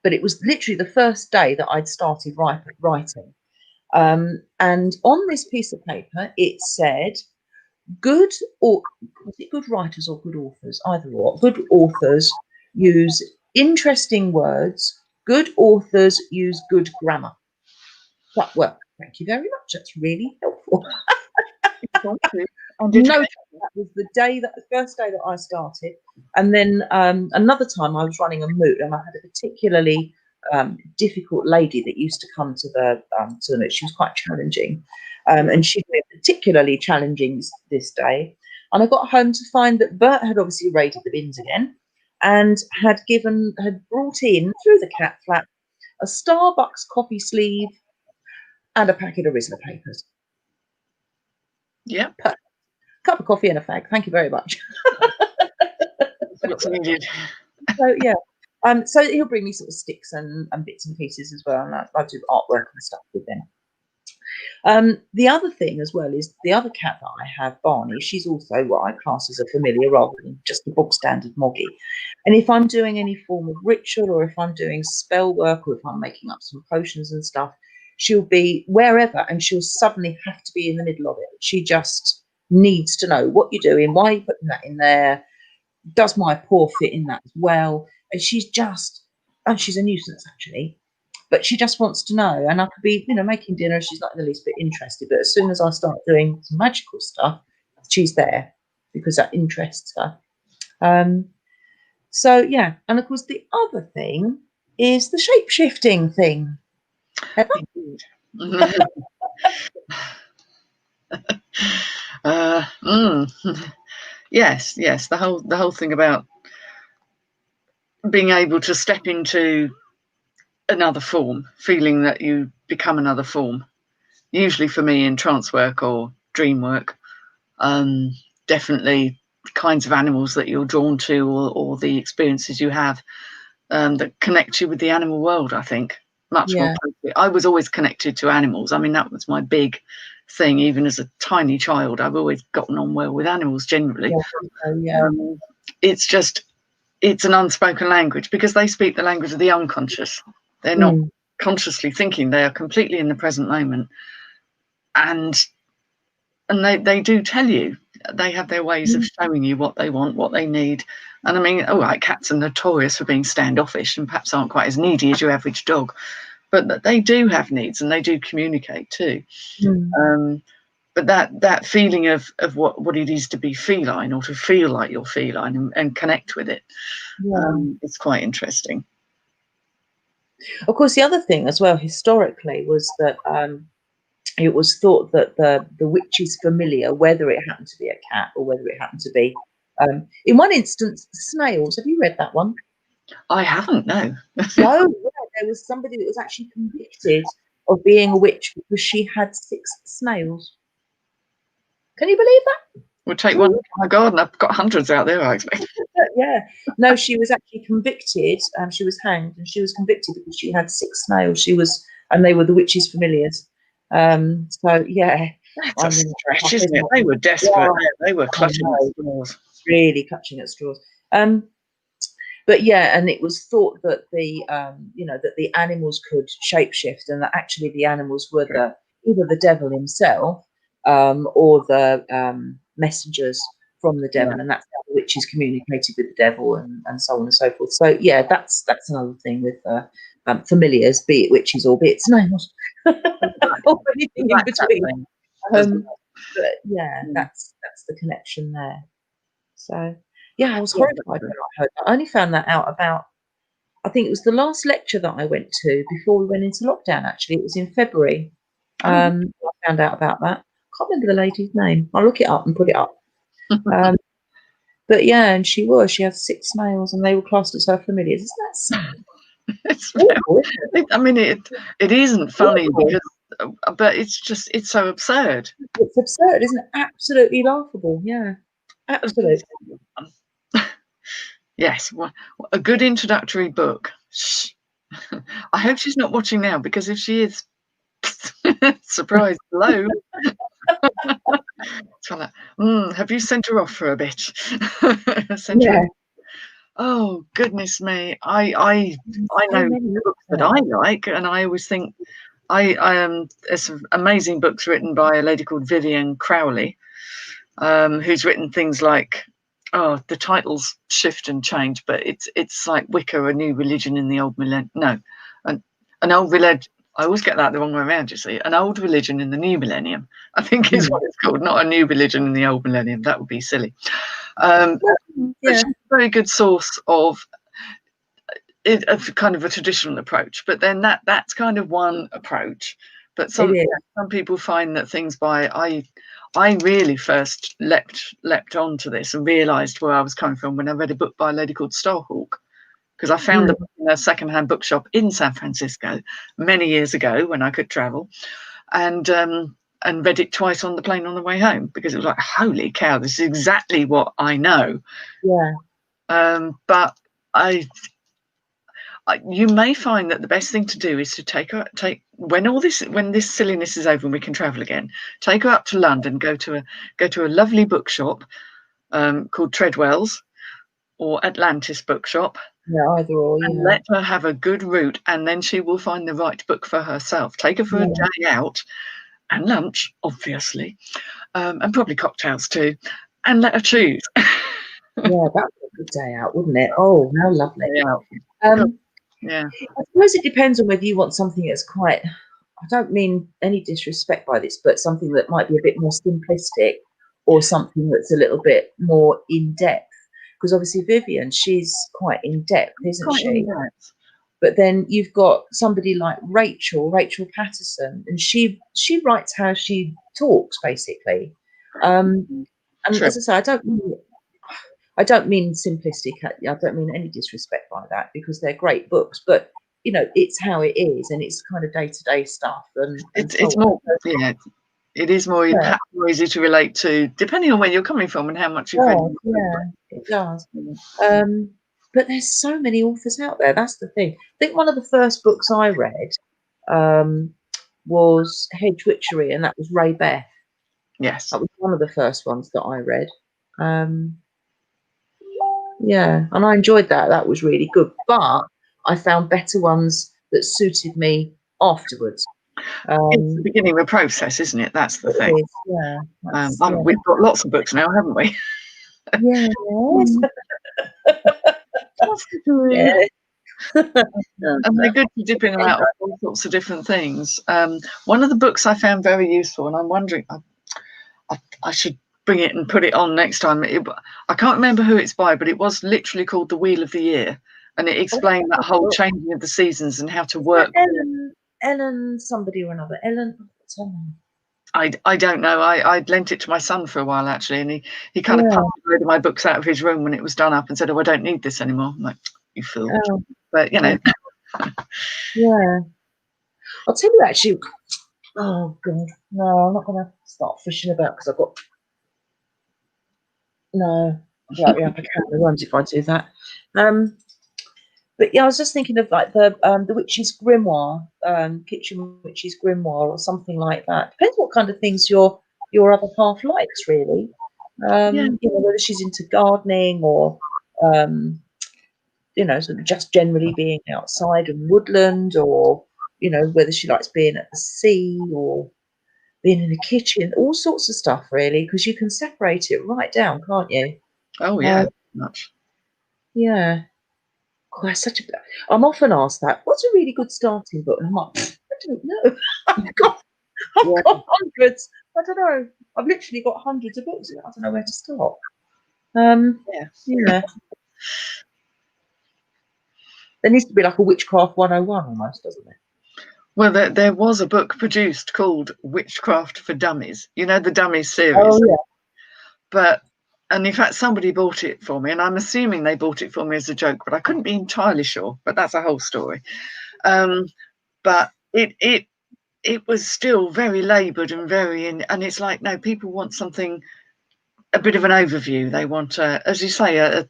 but it was literally the first day that I'd started writing. And on this piece of paper, it said, was it good writers or good authors? Either or. Good authors use interesting words. Good authors use good grammar. But, well, thank you very much. That's really helpful. No, that was the first day that I started. And then another time I was running a moot, and I had a particularly difficult lady that used to come to the moot. She was quite challenging, and she'd been particularly challenging this day. And I got home to find that Bert had obviously raided the bins again, and had brought in through the cat flap a Starbucks coffee sleeve and a packet of Rizzler papers. Yeah. Cup of coffee and a fag. Thank you very much. What's needed. So yeah. So he'll bring me sort of sticks and bits and pieces as well, and I do artwork and stuff with them. The other thing as well is the other cat that I have, Barney. She's also what I class as a familiar rather than just a bog standard moggy. And if I'm doing any form of ritual, or if I'm doing spell work, or if I'm making up some potions and stuff, she'll be wherever, and she'll suddenly have to be in the middle of it. She just needs to know what you're doing, why you're putting that in there, does my paw fit in that as well? And she's a nuisance actually, but she just wants to know. And I could be, making dinner, she's not in the least bit interested, but as soon as I start doing some magical stuff, she's there because that interests her. So yeah, and of course the other thing is the shape-shifting thing. Yes, the whole thing about being able to step into another form, feeling that you become another form. Usually for me in trance work or dream work, definitely kinds of animals that you're drawn to, or the experiences you have that connect you with the animal world, I think. Much more closely. I was always connected to animals. I mean, that was my big thing. Even as a tiny child, I've always gotten on well with animals generally. It's an unspoken language because they speak the language of the unconscious. They're not consciously thinking. They are completely in the present moment. And they do tell you. They have their ways of showing you what they want, what they need. And I mean, cats are notorious for being standoffish and perhaps aren't quite as needy as your average dog, but they do have needs and they do communicate too. But that feeling of what it is to be feline, or to feel like you're feline and connect with it, it's quite interesting. Of course, the other thing as well historically was that it was thought that the witch's familiar, whether it happened to be a cat or whether it happened to be, in one instance, snails. Have you read that one? I haven't, no. No, yeah, there was somebody that was actually convicted of being a witch because she had 6 snails. Can you believe that? We'll take one to my garden. I've got hundreds out there, I expect. Yeah. No, she was actually convicted. She was hanged and she was convicted because she had 6 snails. And they were the witch's familiars. So yeah. That's a stretch, isn't it? They were desperate. Yeah, they were clutching at straws. Really clutching at straws. But yeah, and it was thought that that the animals could shapeshift, and that actually the animals were either the devil himself, or the messengers from the devil, and that's how the witches communicated with the devil, and so on and so forth. So yeah, that's another thing with familiars, be it witches or be it snails, or anything in between. But yeah, that's the connection there. So yeah, I was horrified when I heard that. I only found that out about, I think it was the last lecture that I went to before we went into lockdown. Actually, it was in February. I found out about that. Can't remember the lady's name. I'll look it up and put it up. But yeah, and she had 6 snails, and they were classed as her familiars. Isn't that sad? It's awful, isn't it? I mean, it isn't funny because, but it's so absurd. It's absurd, isn't it? Absolutely laughable. Yeah, absolutely. Yes, well, a good introductory book. I hope she's not watching now, because if she is, surprise, hello. So like, have you sent her off for a bit? Yeah. Oh goodness me! I know books that I like, and I always think there's some amazing books written by a lady called Vivian Crowley, who's written things like, the titles shift and change, but it's like Wicca, a new religion in the old millennium. No, an old religion. I always get that the wrong way around, you see. An old religion in the new millennium, I think is what it's called, not a new religion in the old millennium. That would be silly. But she's a very good source of kind of a traditional approach. But then that's kind of one approach. But some people find that things I really first leapt onto this and realised where I was coming from when I read a book by a lady called Starhawk, because I found the book in a secondhand bookshop in San Francisco many years ago when I could travel, and read it twice on the plane on the way home, because it was like, holy cow, this is exactly what I know. Yeah. But you may find that the best thing to do is to take when this silliness is over and we can travel again, take her up to London, go to a lovely bookshop called Treadwell's or Atlantis Bookshop. Yeah, either or. And let her have a good route, and then she will find the right book for herself. Take her for a day out and lunch, obviously, and probably cocktails too, and let her choose. Yeah, that would be a good day out, wouldn't it? Oh, how lovely. Yeah. I suppose it depends on whether you want something that's quite, I don't mean any disrespect by this, but something that might be a bit more simplistic, or something that's a little bit more in depth. Because obviously Vivian, she's quite in depth, isn't she? But then you've got somebody like Rachel Patterson, and she writes how she talks, basically. And as I say, I don't mean simplistic. I don't mean any disrespect by that, because they're great books. But it's how it is, and it's kind of day-to-day stuff. And it's more, it is more easy to relate to, depending on where you're coming from and how much you've read. Yeah, it does. But there's so many authors out there. That's the thing. I think one of the first books I read was Hedge Witchery, and that was Ray Beth. Yes, that was one of the first ones that I read. Yeah, and I enjoyed that. That was really good. But I found better ones that suited me afterwards. It's the beginning of a process, isn't it? That's the thing. We've got lots of books now, haven't we? Yeah. And they're good for dipping them out of all sorts of different things. One of the books I found very useful, and I'm wondering, I should bring it and put it on next time. I can't remember who it's by, but it was literally called The Wheel of the Year, and it explained that whole changing of the seasons and how to work. Ellen, somebody or another. Ellen, what's her name? I don't know. I'd lent it to my son for a while actually, and he kind of pumped a load of my books out of his room when it was done up and said, "Oh, I don't need this anymore." I'm like, "You fool!" But you know, yeah. I'll tell you actually. Oh God, no! I'm not going to start fishing about because I've got no. Right, yeah, I can't runs if I do that. But yeah, I was just thinking of like the witch's grimoire, kitchen witch's grimoire, or something like that. Depends what kind of things your other half likes, really. You know, whether she's into gardening or you know, sort of just generally being outside and woodland, or you know, whether she likes being at the sea or being in the kitchen, all sorts of stuff, really, because you can separate it right down, can't you? oh yeah, much. Yeah. Oh, I'm often asked that. What's a really good starting book? And I'm like, I don't know. I've got hundreds. I don't know. I've literally got hundreds of books. I don't know where to start. Yeah. There needs to be like a Witchcraft 101 almost, doesn't it? Well, there was a book produced called Witchcraft for Dummies. You know, the Dummies series. Oh yeah. And in fact, somebody bought it for me, and I'm assuming they bought it for me as a joke, but I couldn't be entirely sure. But that's a whole story. But it was still very laboured and and it's like, no, people want something, a bit of an overview. They want, as you say, a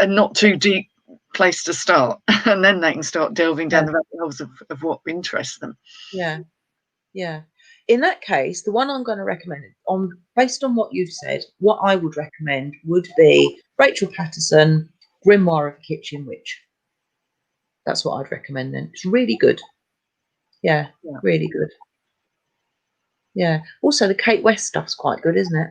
not too deep place to start, and then they can start delving down the rabbit holes of what interests them. Yeah. In that case, the one I'm going to recommend, based on what you've said, what I would recommend would be Rachel Patterson, Grimoire of a Kitchen Witch. That's what I'd recommend then. It's really good. Yeah, really good. Yeah. Also, the Kate West stuff's quite good, isn't it?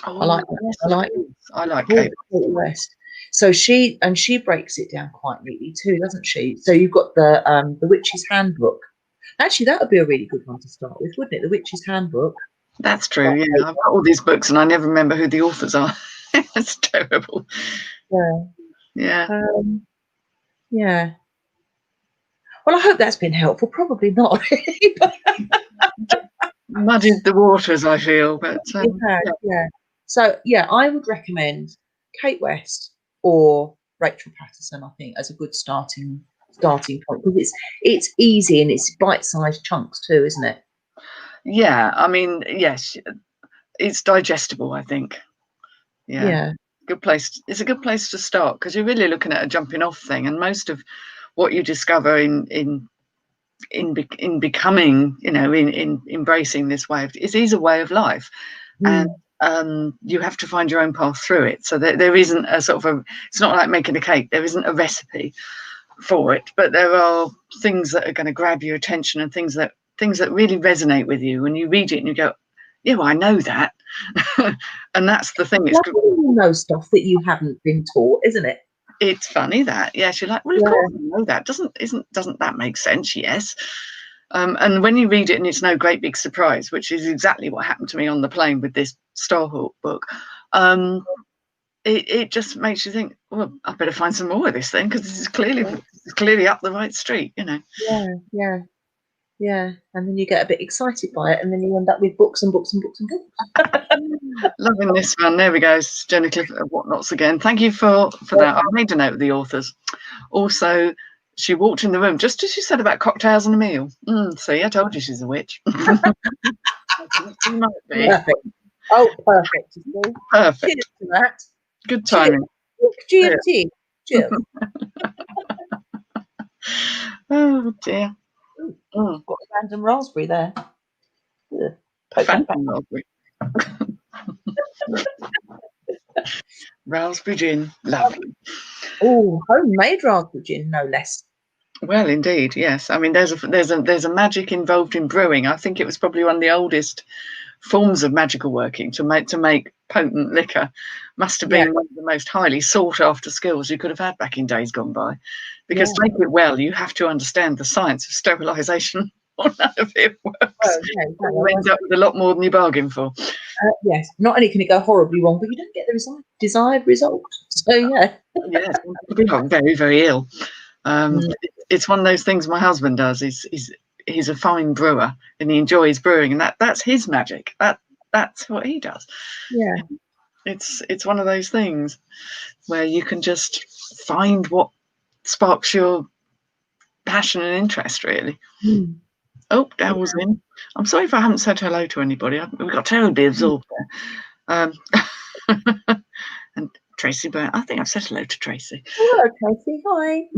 Oh, I like that. I like Kate West. So she breaks it down quite neatly too, doesn't she? So you've got the Witch's Handbook. Actually, that would be a really good one to start with, wouldn't it? The Witch's Handbook. That's true. Yeah, I've got all these books and I never remember who the authors are. It's terrible. Yeah. Yeah. Well, I hope that's been helpful. Probably not. Muddied the waters, I feel, but yeah. So yeah, I would recommend Kate West or Rachel Patterson, I think, as a good starting point, because it's easy and it's bite-sized chunks too, isn't it? Yeah, I mean, yes, it's digestible, I think. Yeah. Good place. It's a good place to start because you're really looking at a jumping off thing, and most of what you discover in becoming, you know, in embracing this way is a way of life, and you have to find your own path through it. So there isn't a sort of it's not like making a cake. There isn't a recipe for it, but there are things that are going to grab your attention and things that really resonate with you when you read it and you go, yeah, well, I know that. And that's the thing. It's you know stuff that you haven't been taught, isn't it? It's funny that, yes, you're like, well, of course I know that. Doesn't that make sense? Yes. And when you read it and it's no great big surprise, which is exactly what happened to me on the plane with this Starhawk book, it just makes you think, well, I better find some more of this thing because this is clearly up the right street, you know. Yeah. And then you get a bit excited by it, and then you end up with books and books and books and books. Loving this one. There we go. Jenny Cliff of Whatnots again. Thank you for that. I made a note of the authors. Also, she walked in the room just as she said about cocktails and a meal. See, I told you she's a witch. She might be. Perfect. Oh, perfect. Perfect. Cheers to that. Good timing. GMT. Cheers. Oh dear. Got a random raspberry there. Phantom raspberry. Raspberry gin, lovely. Oh, homemade raspberry gin, no less. Well, indeed, yes. I mean, there's a magic involved in brewing. I think it was probably one of the oldest forms of magical working to make potent liquor. Must have been one of the most highly sought after skills you could have had back in days gone by. Because to make it well, you have to understand the science of sterilisation, or none of it works. You end up with a lot more than you bargain for. Yes, not only can it go horribly wrong, but you don't get the desired result. So yeah. I'm very, very ill. It's one of those things my husband does. he's a fine brewer and he enjoys brewing, and that's his magic. That's what he does. Yeah. It's one of those things where you can just find what sparks your passion and interest, really. Oh, Daryl's in. I'm sorry if I haven't said hello to anybody. We've got terribly absorbed there. And Tracy Byrne. I think I've said hello to Tracy. Hello, Tracy. Hi.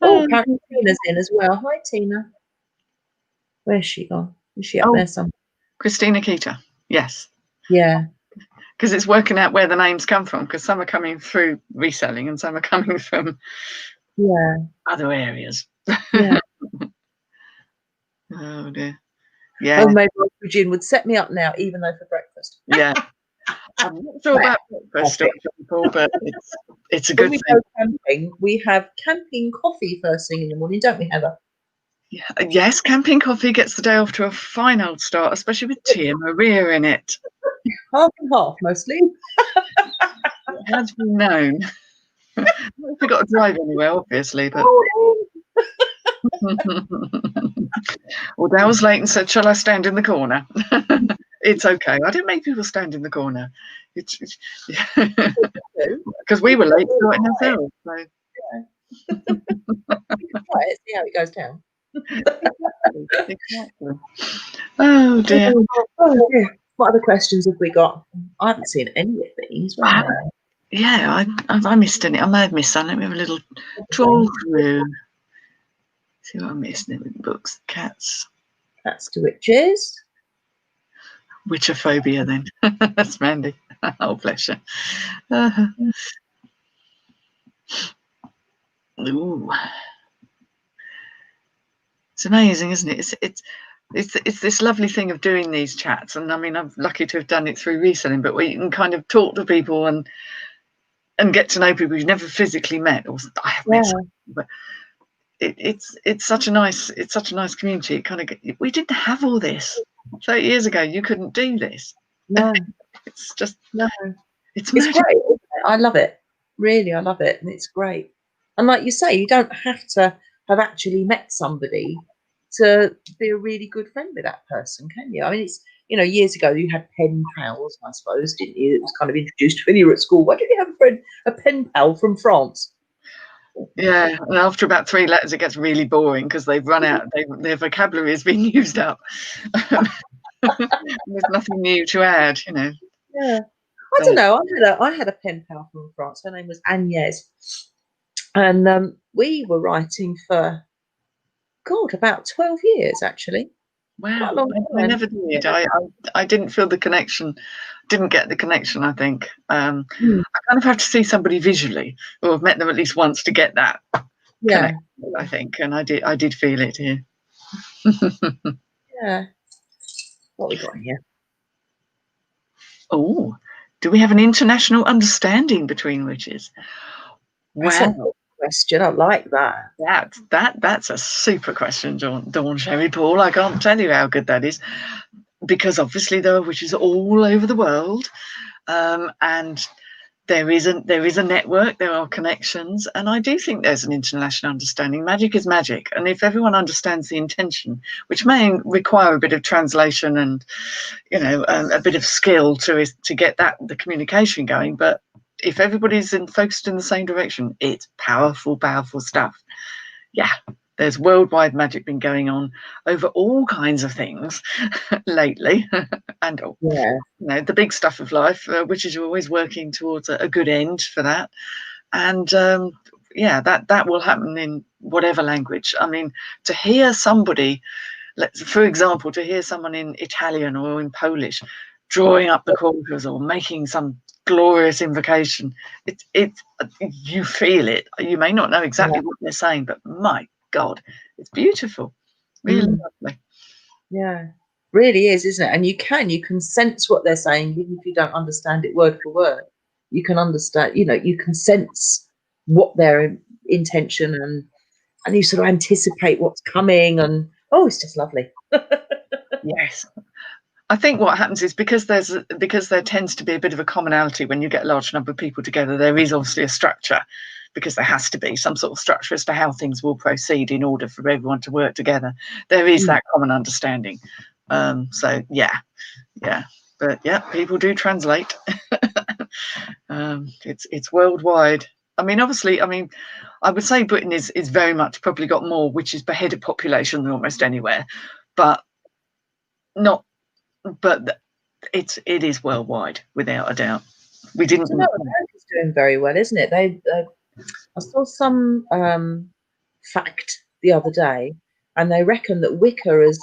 Oh, apparently Tina's in as well. Hi, Tina. Where's she gone? Is she up there somewhere? Christina Keeter. Yes. Yeah. Because it's working out where the names come from, because some are coming through reselling and some are coming from other areas. Yeah. Oh dear. Yeah. Oh, maybe Witchin would set me up now, even though for breakfast. Yeah. I'm not sure about breakfast, people, but it's a good thing. When we go camping, we have camping coffee first thing in the morning, don't we, Heather? Yeah. Yes, camping coffee gets the day off to a fine old start, especially with Tia Maria in it. Half and half, mostly. It has been known. We've got to drive anywhere, obviously, but. Well, Dale was late and said, "Shall I stand in the corner?" It's okay. I didn't make people stand in the corner. It's because we were late starting ourselves. So. Right, see how it goes down. Exactly. Oh dear. Oh dear. What other questions have we got? I haven't seen any of these. Yeah, I missed any. I may have missed some. Let me have a little trawl through. See what I missed. Books, cats. Cats to witches. Witchophobia, then. That's Mandy. Oh, bless you. Ooh. It's amazing, isn't it? It's this lovely thing of doing these chats, and I mean, I'm lucky to have done it through reselling, but where you can kind of talk to people and get to know people you've never physically met, or I have met some, but it's such a nice community. It kind of, we didn't have all this 30 years ago. You couldn't do this. No. It's just it's great, isn't it? I love it. Really, I love it, and it's great. And like you say, you don't have to have actually met somebody to be a really good friend with that person, can you? I mean, it's, years ago you had pen pals, I suppose, didn't you? It was kind of introduced when you were at school. Why did you have a pen pal from France? Yeah, and after about 3 letters, it gets really boring because they've run out. Their vocabulary has been used up. There's nothing new to add, Yeah, I don't know. I had a pen pal from France. Her name was Agnès, and we were writing for about 12 years, actually. Wow, I never did. I didn't feel the connection. Didn't get the connection. I think I kind of have to see somebody visually, or have met them at least once to get that. Yeah, connection, I think, and I did feel it here. Yeah. What we got here? Oh, do we have an international understanding between witches? Wow. Question. I like that. That's a super question, Dawn Sherry Paul. I can't tell you how good that is, because obviously there are witches all over the world, and there is a network, there are connections, and I do think there's an international understanding. Magic is magic, and if everyone understands the intention, which may require a bit of translation and a bit of skill to get the communication going, but if everybody's focused in the same direction, it's powerful stuff. Yeah, there's worldwide magic been going on over all kinds of things lately, and the big stuff of life, which is always working towards a good end for that. And that will happen in whatever language. I mean, to hear somebody, for example, to hear someone in Italian or in Polish drawing up the quarters or making some glorious invocation, you feel it. You may not know exactly what they're saying, but my God, it's beautiful. Really lovely. Yeah, really is, isn't it? And you can sense what they're saying, even if you don't understand it word for word. You can understand, you can sense what their intention, and you sort of anticipate what's coming, and it's just lovely. Yes. I think what happens is because there tends to be a bit of a commonality when you get a large number of people together, there is obviously a structure because there has to be some sort of structure as to how things will proceed in order for everyone to work together. There is that common understanding. So yeah, but yeah, people do translate. It's worldwide. I mean, obviously, I would say Britain is very much probably got more witches per head of population than almost anywhere, but it is worldwide without a doubt. We didn't. America's doing very well, isn't it? I saw some fact the other day, and they reckon that Wicca has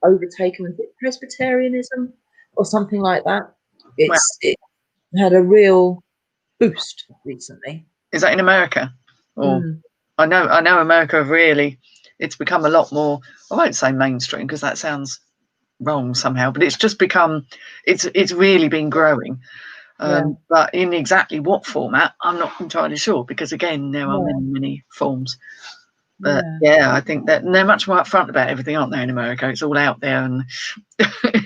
overtaken Presbyterianism or something like that. It had a real boost recently. Is that in America? Or I know America really. It's become a lot more. I won't say mainstream because that sounds wrong somehow, but it's just become. It's really been growing. But in exactly what format, I'm not entirely sure, because again, there are many forms. But yeah, I think that they're much more upfront about everything, aren't they, in America? It's all out there and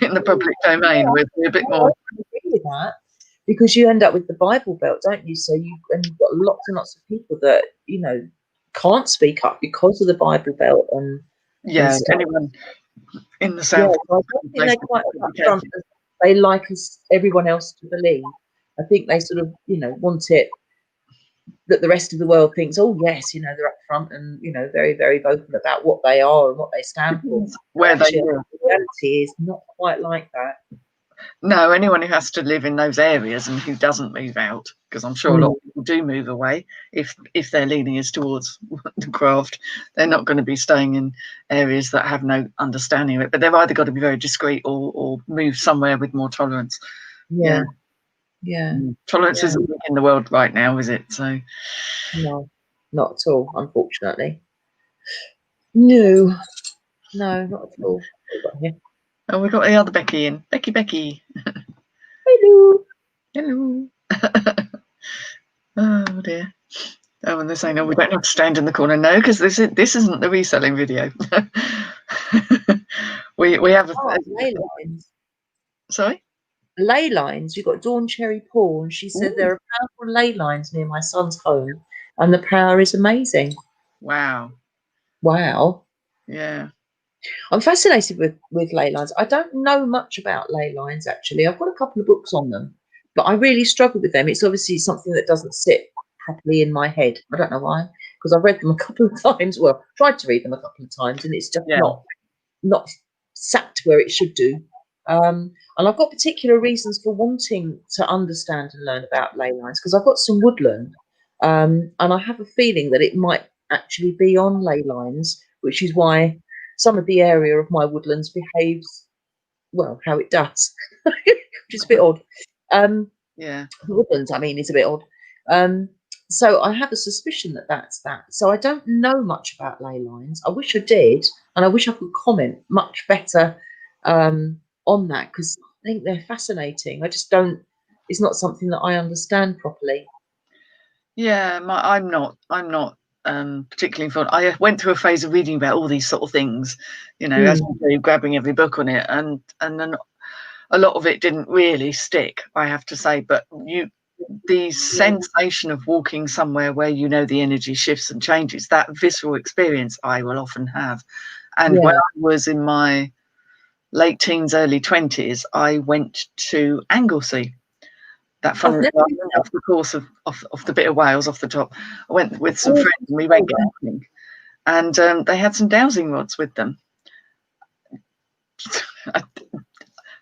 in the public domain. We're a bit more. I agree with that, because you end up with the Bible Belt, don't you? So you've got lots and lots of people that can't speak up because of the Bible Belt and anyone in the South. I don't think they're quite upfront. They like everyone else to believe. I think they sort of, want it that the rest of the world thinks, oh yes, they're up front and very, very vocal about what they are and what they stand for. Where the reality is not quite like that. No, anyone who has to live in those areas and who doesn't move out, because I'm sure a lot of people do move away if their leaning is towards the craft, they're not going to be staying in areas that have no understanding of it. But they've either got to be very discreet or move somewhere with more tolerance. Tolerance isn't in the world right now, is it? So no, not at all, unfortunately. No, not at all. Oh, we got the other Becky in. Becky. Hello. Oh dear. Oh, and they're saying, "Oh, we don't have to stand in the corner." No, because this isn't the reselling video. we have ley lines. Sorry. Ley lines. You've got Dawn Cherry Paul, and she said there are powerful ley lines near my son's home, and the power is amazing. Wow. Yeah. I'm fascinated with ley lines. I don't know much about ley lines, actually. I've got a couple of books on them, but I really struggle with them. It's obviously something that doesn't sit properly in my head. I don't know why, because I've read them a couple of times. Well, tried to read them a couple of times, and it's just not sat where it should do. And I've got particular reasons for wanting to understand and learn about ley lines, because I've got some woodland, and I have a feeling that it might actually be on ley lines, which is why some of the area of my woodlands behaves how it does, which is a bit odd. The woodlands, is a bit odd. So I have a suspicion that that's that. So I don't know much about ley lines. I wish I did, and I wish I could comment much better on that, because I think they're fascinating. I just don't. It's not something that I understand properly. Yeah, I'm not particularly fond. I went through a phase of reading about all these sort of things, as you do, grabbing every book on it, and then a lot of it didn't really stick, I have to say. But the sensation of walking somewhere where the energy shifts and changes, that visceral experience I will often have. And when I was in my late teens, early 20s, I went to Anglesey. That fun off the course of the bit of Wales off the top. I went with some friends and we went camping, and they had some dowsing rods with them.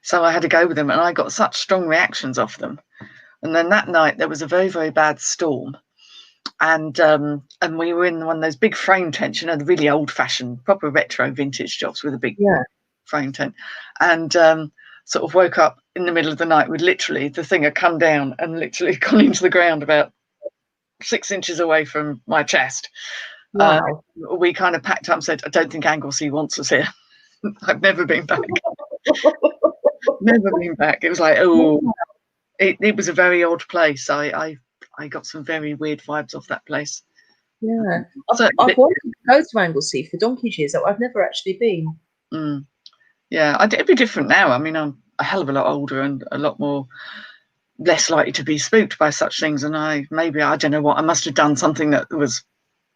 So I had to go with them, and I got such strong reactions off them. And then that night there was a very, very bad storm, and we were in one of those big frame tents, the really old-fashioned, proper retro vintage jobs with a big frame tent, and sort of woke up in the middle of the night with literally the thing had come down and literally gone into the ground about 6 inches away from my chest. Wow. We kind of packed up and said, I don't think Anglesey wants us here. I've never been back. Never been back. It was like, it was a very odd place. I got some very weird vibes off that place. Yeah. I've wanted to go to Anglesey for donkey's years. I've never actually been. Yeah, it'd be different now. I'm a hell of a lot older and a lot more less likely to be spooked by such things. And I don't know what, I must have done something that was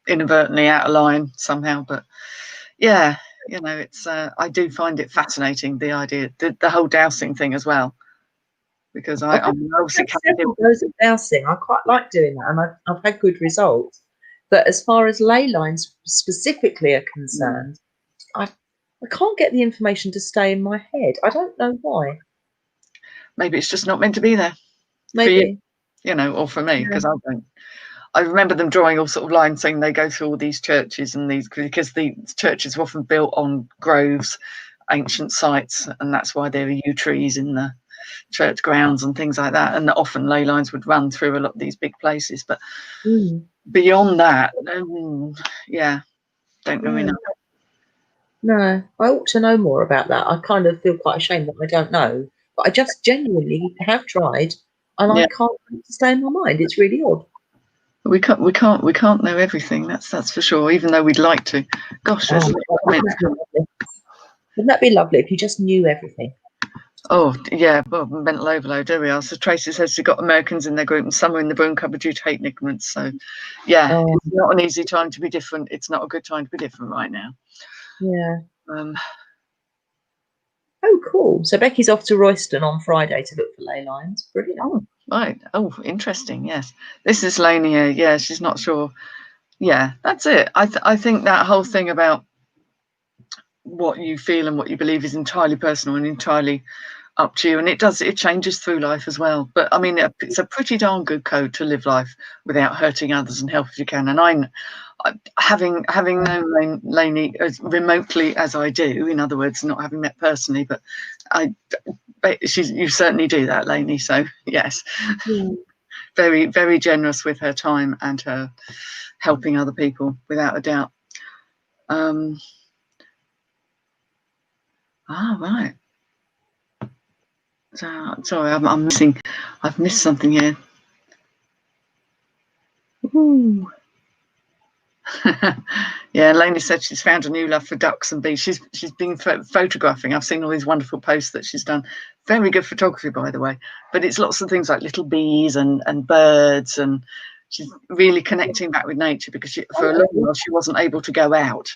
inadvertently out of line somehow. But yeah, you know, it's I do find it fascinating, the idea, the whole dowsing thing as well, because I'm obviously those of dowsing. I quite like doing that, and I've had good results. But as far as ley lines specifically are concerned, I can't get the information to stay in my head. I don't know why. Maybe it's just not meant to be there. Maybe. For you know, or for me, because I don't. I remember them drawing all sort of lines saying they go through all these churches and these, because the churches are often built on groves, ancient sites, and that's why there are yew trees in the church grounds and things like that. And often ley lines would run through a lot of these big places. But beyond that, yeah, don't really know. No, I ought to know more about that. I kind of feel quite ashamed that I don't know, but I just genuinely have tried, and I can't stay in my mind. It's really odd. We can't know everything. That's for sure. Even though we'd like to. Gosh, wouldn't that be lovely if you just knew everything? Oh yeah, well, mental overload. There we are. So Tracy says she's got Americans in their group, and some are in the broom cupboard due to hate ignorance. So yeah, it's not an easy time to be different. It's not a good time to be different right now. Yeah. Oh, cool. So Becky's off to Royston on Friday to look for ley lines. Brilliant. Oh, right. Oh, interesting. Yes. This is Lania. Yeah, she's not sure. Yeah, that's it. I think that whole thing about what you feel and what you believe is entirely personal and entirely up to you, and it changes through life as well. But I mean, it's a pretty darn good code to live life without hurting others and help if you can. And I having known Lainey as remotely as I do, in other words, not having met personally, but you certainly do that, Lainey. So yes, very, very generous with her time and her helping other people, without a doubt. Right. So sorry, I've missed something here. Ooh. Yeah, Lainey said she's found a new love for ducks and bees. She's been photographing. I've seen all these wonderful posts that she's done. Very good photography, by the way. But it's lots of things like little bees and birds, and she's really connecting back with nature, because for a long while she wasn't able to go out,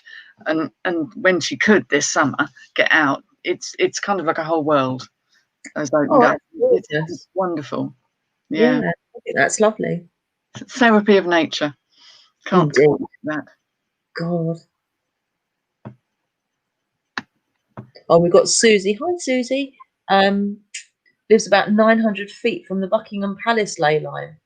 and when she could this summer get out, it's kind of like a whole world has opened up. It's wonderful. Yeah, I think that's lovely. Therapy of nature. Can't do that. God. Oh, we've got Susie. Hi, Susie. Lives about 900 feet from the Buckingham Palace ley line.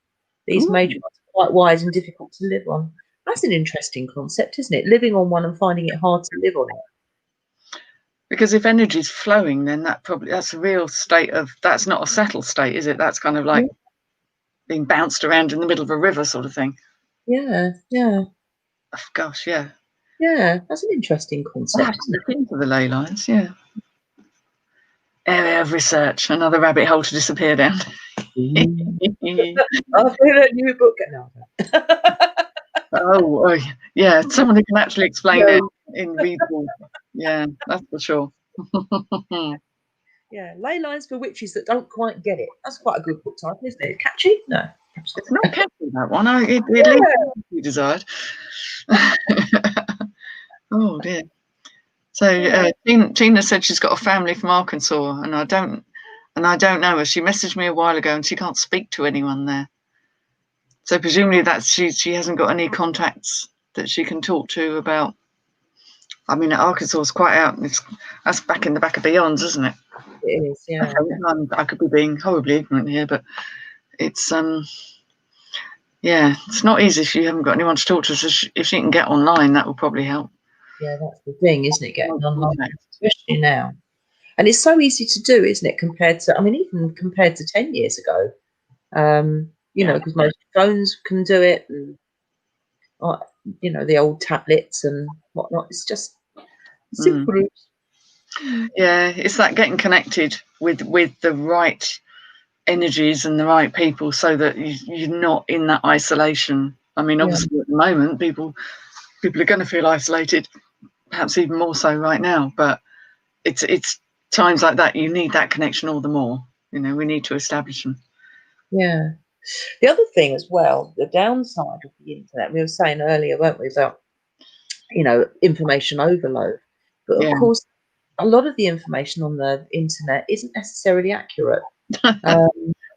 These major ones are quite wide and difficult to live on. That's an interesting concept, isn't it? Living on one and finding it hard to live on it. Because if energy is flowing, then that's a real state of, that's not a settled state, is it? That's kind of like being bounced around in the middle of a river sort of thing. Yeah. Oh, gosh, yeah. Yeah, that's an interesting concept. Into the ley lines, yeah. Area of research, another rabbit hole to disappear down. I've read a new book now. Oh, yeah, someone who can actually explain it in readable. Yeah, that's for sure. Yeah, ley lines for witches that don't quite get it. That's quite a good book title, isn't it? Catchy? No. It's not catchy, that one. It leaves you desired. Oh dear. So Tina said she's got a family from Arkansas, and I don't know her. She messaged me a while ago, and she can't speak to anyone there. So presumably that's she hasn't got any contacts that she can talk to about. I mean, Arkansas is quite out. That's back in the back of beyonds, isn't it? It is, yeah. I could be being horribly ignorant here, but it's yeah, it's not easy if you haven't got anyone to talk to. So if she can get online, that will probably help. Yeah, that's the thing, isn't it? Getting online, especially now. And it's so easy to do, isn't it? Compared to, I mean, even compared to 10 years ago. You know, because most phones can do it, and you know, the old tablets and whatnot. It's just simple. Yeah, it's that getting connected with the right energies and the right people, so that you're not in that isolation. I mean, obviously at the moment, people are going to feel isolated, perhaps even more so right now. But it's times like that you need that connection all the more. You know, we need to establish them. Yeah. The other thing as well, the downside of the internet, we were saying earlier, weren't we, about, information overload. But of course, a lot of the information on the internet isn't necessarily accurate.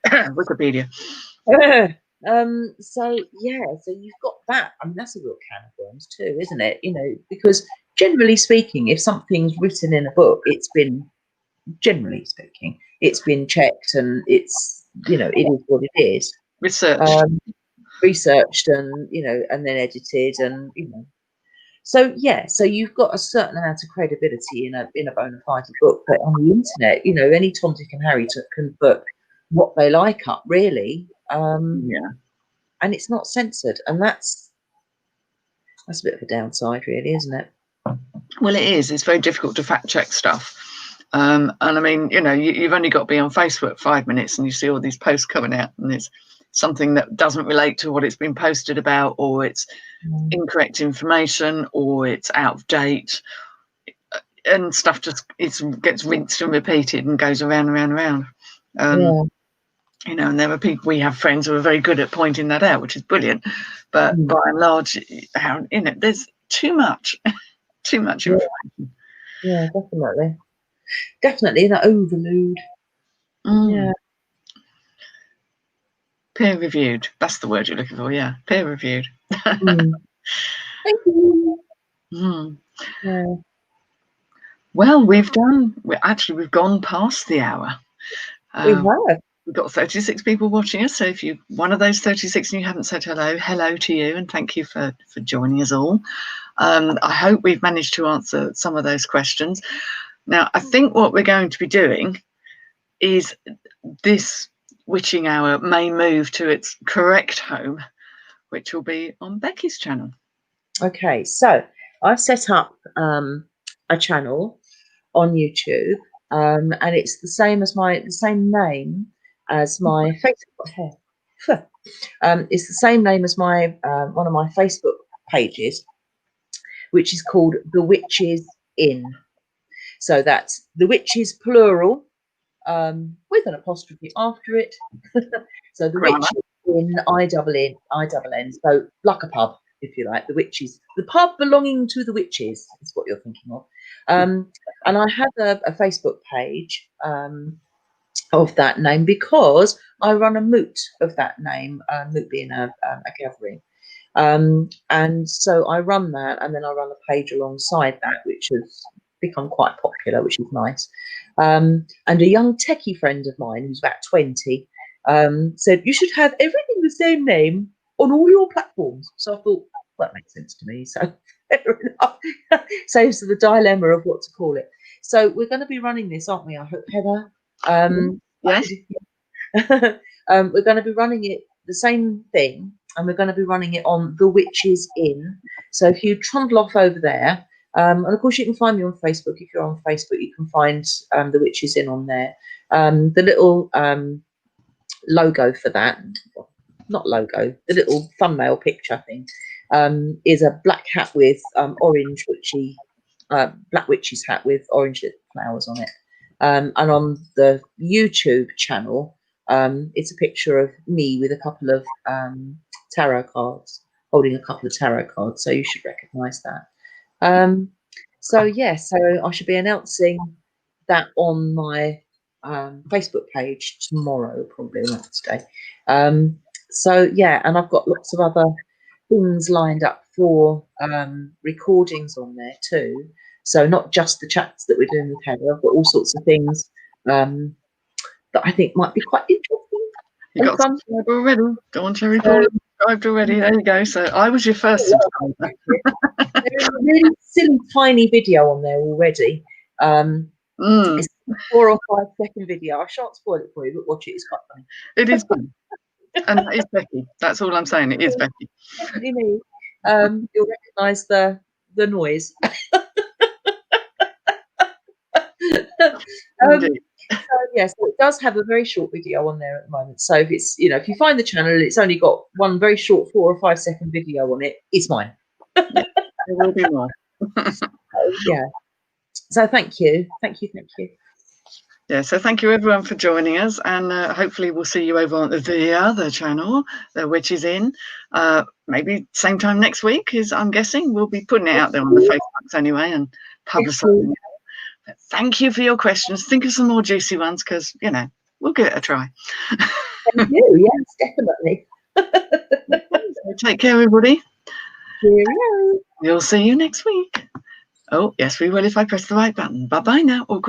Wikipedia. So you've got that. I mean, that's a real can of worms too, isn't it? Because generally speaking, if something's written in a book, it's been checked, and it's, it is what it is. Researched, and and then edited, and So you've got a certain amount of credibility in a bona fide book, but on the internet, any Tom, Dick, and Harry can put what they like up, really. And it's not censored, and that's a bit of a downside, really, isn't it? Well, it is. It's very difficult to fact check stuff. And I mean, you've only got to be on Facebook 5 minutes and you see all these posts coming out, and it's something that doesn't relate to what it's been posted about, or it's incorrect information, or it's out of date, and stuff just gets rinsed and repeated and goes around and around and around. And there are people, we have friends who are very good at pointing that out, which is brilliant. But by and large, there's too much information. Yeah, definitely that overload. Yeah. Peer reviewed. That's the word you're looking for. Yeah, peer reviewed. Thank you. Yeah. Well, we've gone past the hour. We have. We've got 36 people watching us. So if you're one of those 36 and you haven't said hello to you, and thank you for joining us all. I hope we've managed to answer some of those questions. Now, I think what we're going to be doing is this witching hour may move to its correct home, which will be on Becky's channel. Okay, so I've set up a channel on YouTube, and it's the same name as my Facebook. It's the same name as my one of my Facebook pages, which is called The Witches In. So that's The Witches plural, with an apostrophe after it. So The Witches In, I-double-N, so like a pub, if you like. The Witches, the pub belonging to the witches is what you're thinking of. And I have a Facebook page of that name because I run a moot of that name, moot being a gathering. And so I run that, and then I run a page alongside that, which has become quite popular, which is nice. And a young techie friend of mine who's about 20 said, you should have everything the same name on all your platforms. So I thought, well, that makes sense to me. So fair enough. Saves the dilemma of what to call it. So we're going to be running this, aren't we? I hope, Heather. Yes. We're going to be running it, the same thing, and we're going to be running it on The Witches In. So if you trundle off over there, and of course you can find me on Facebook. If you're on Facebook, you can find The Witches In on there. The little logo for that, not logo, the little thumbnail picture thing, is a black hat with orange witchy, black witch's hat with orange little flowers on it. And on the YouTube channel, it's a picture of me with a couple of tarot cards, holding a couple of tarot cards. So you should recognise that. So I should be announcing that on my Facebook page tomorrow, probably not today. And I've got lots of other things lined up for recordings on there too. So not just the chats that we're doing with Heather, I've got all sorts of things that I think might be quite interesting. You got subscribed already. Go on, Cherry Paul. Subscribed already. There you go. So I was your first subscriber. There's a really silly, tiny video on there already. It's a 4 or 5 second video. I shan't spoil it for you, but watch it. It's quite funny. It is funny. And that is Becky. That's all I'm saying. It is Becky. Definitely me. You'll recognise the noise. So it does have a very short video on there at the moment. So if it's, if you find the channel, it's only got one very short 4 or 5 second video on it. It's mine. It will be mine. So thank you. Yeah, so thank you everyone for joining us, and hopefully we'll see you over on the other channel, the Witch is in. Maybe same time next week, is I'm guessing. We'll be putting it out there on the Facebooks anyway and publicising it. But thank you for your questions. Think of some more juicy ones, because you know we'll give it a try. Thank you. Yes, definitely. So take care, everybody. Cheerio. We'll see you next week. Oh yes, we will if I press the right button. Bye bye now. Or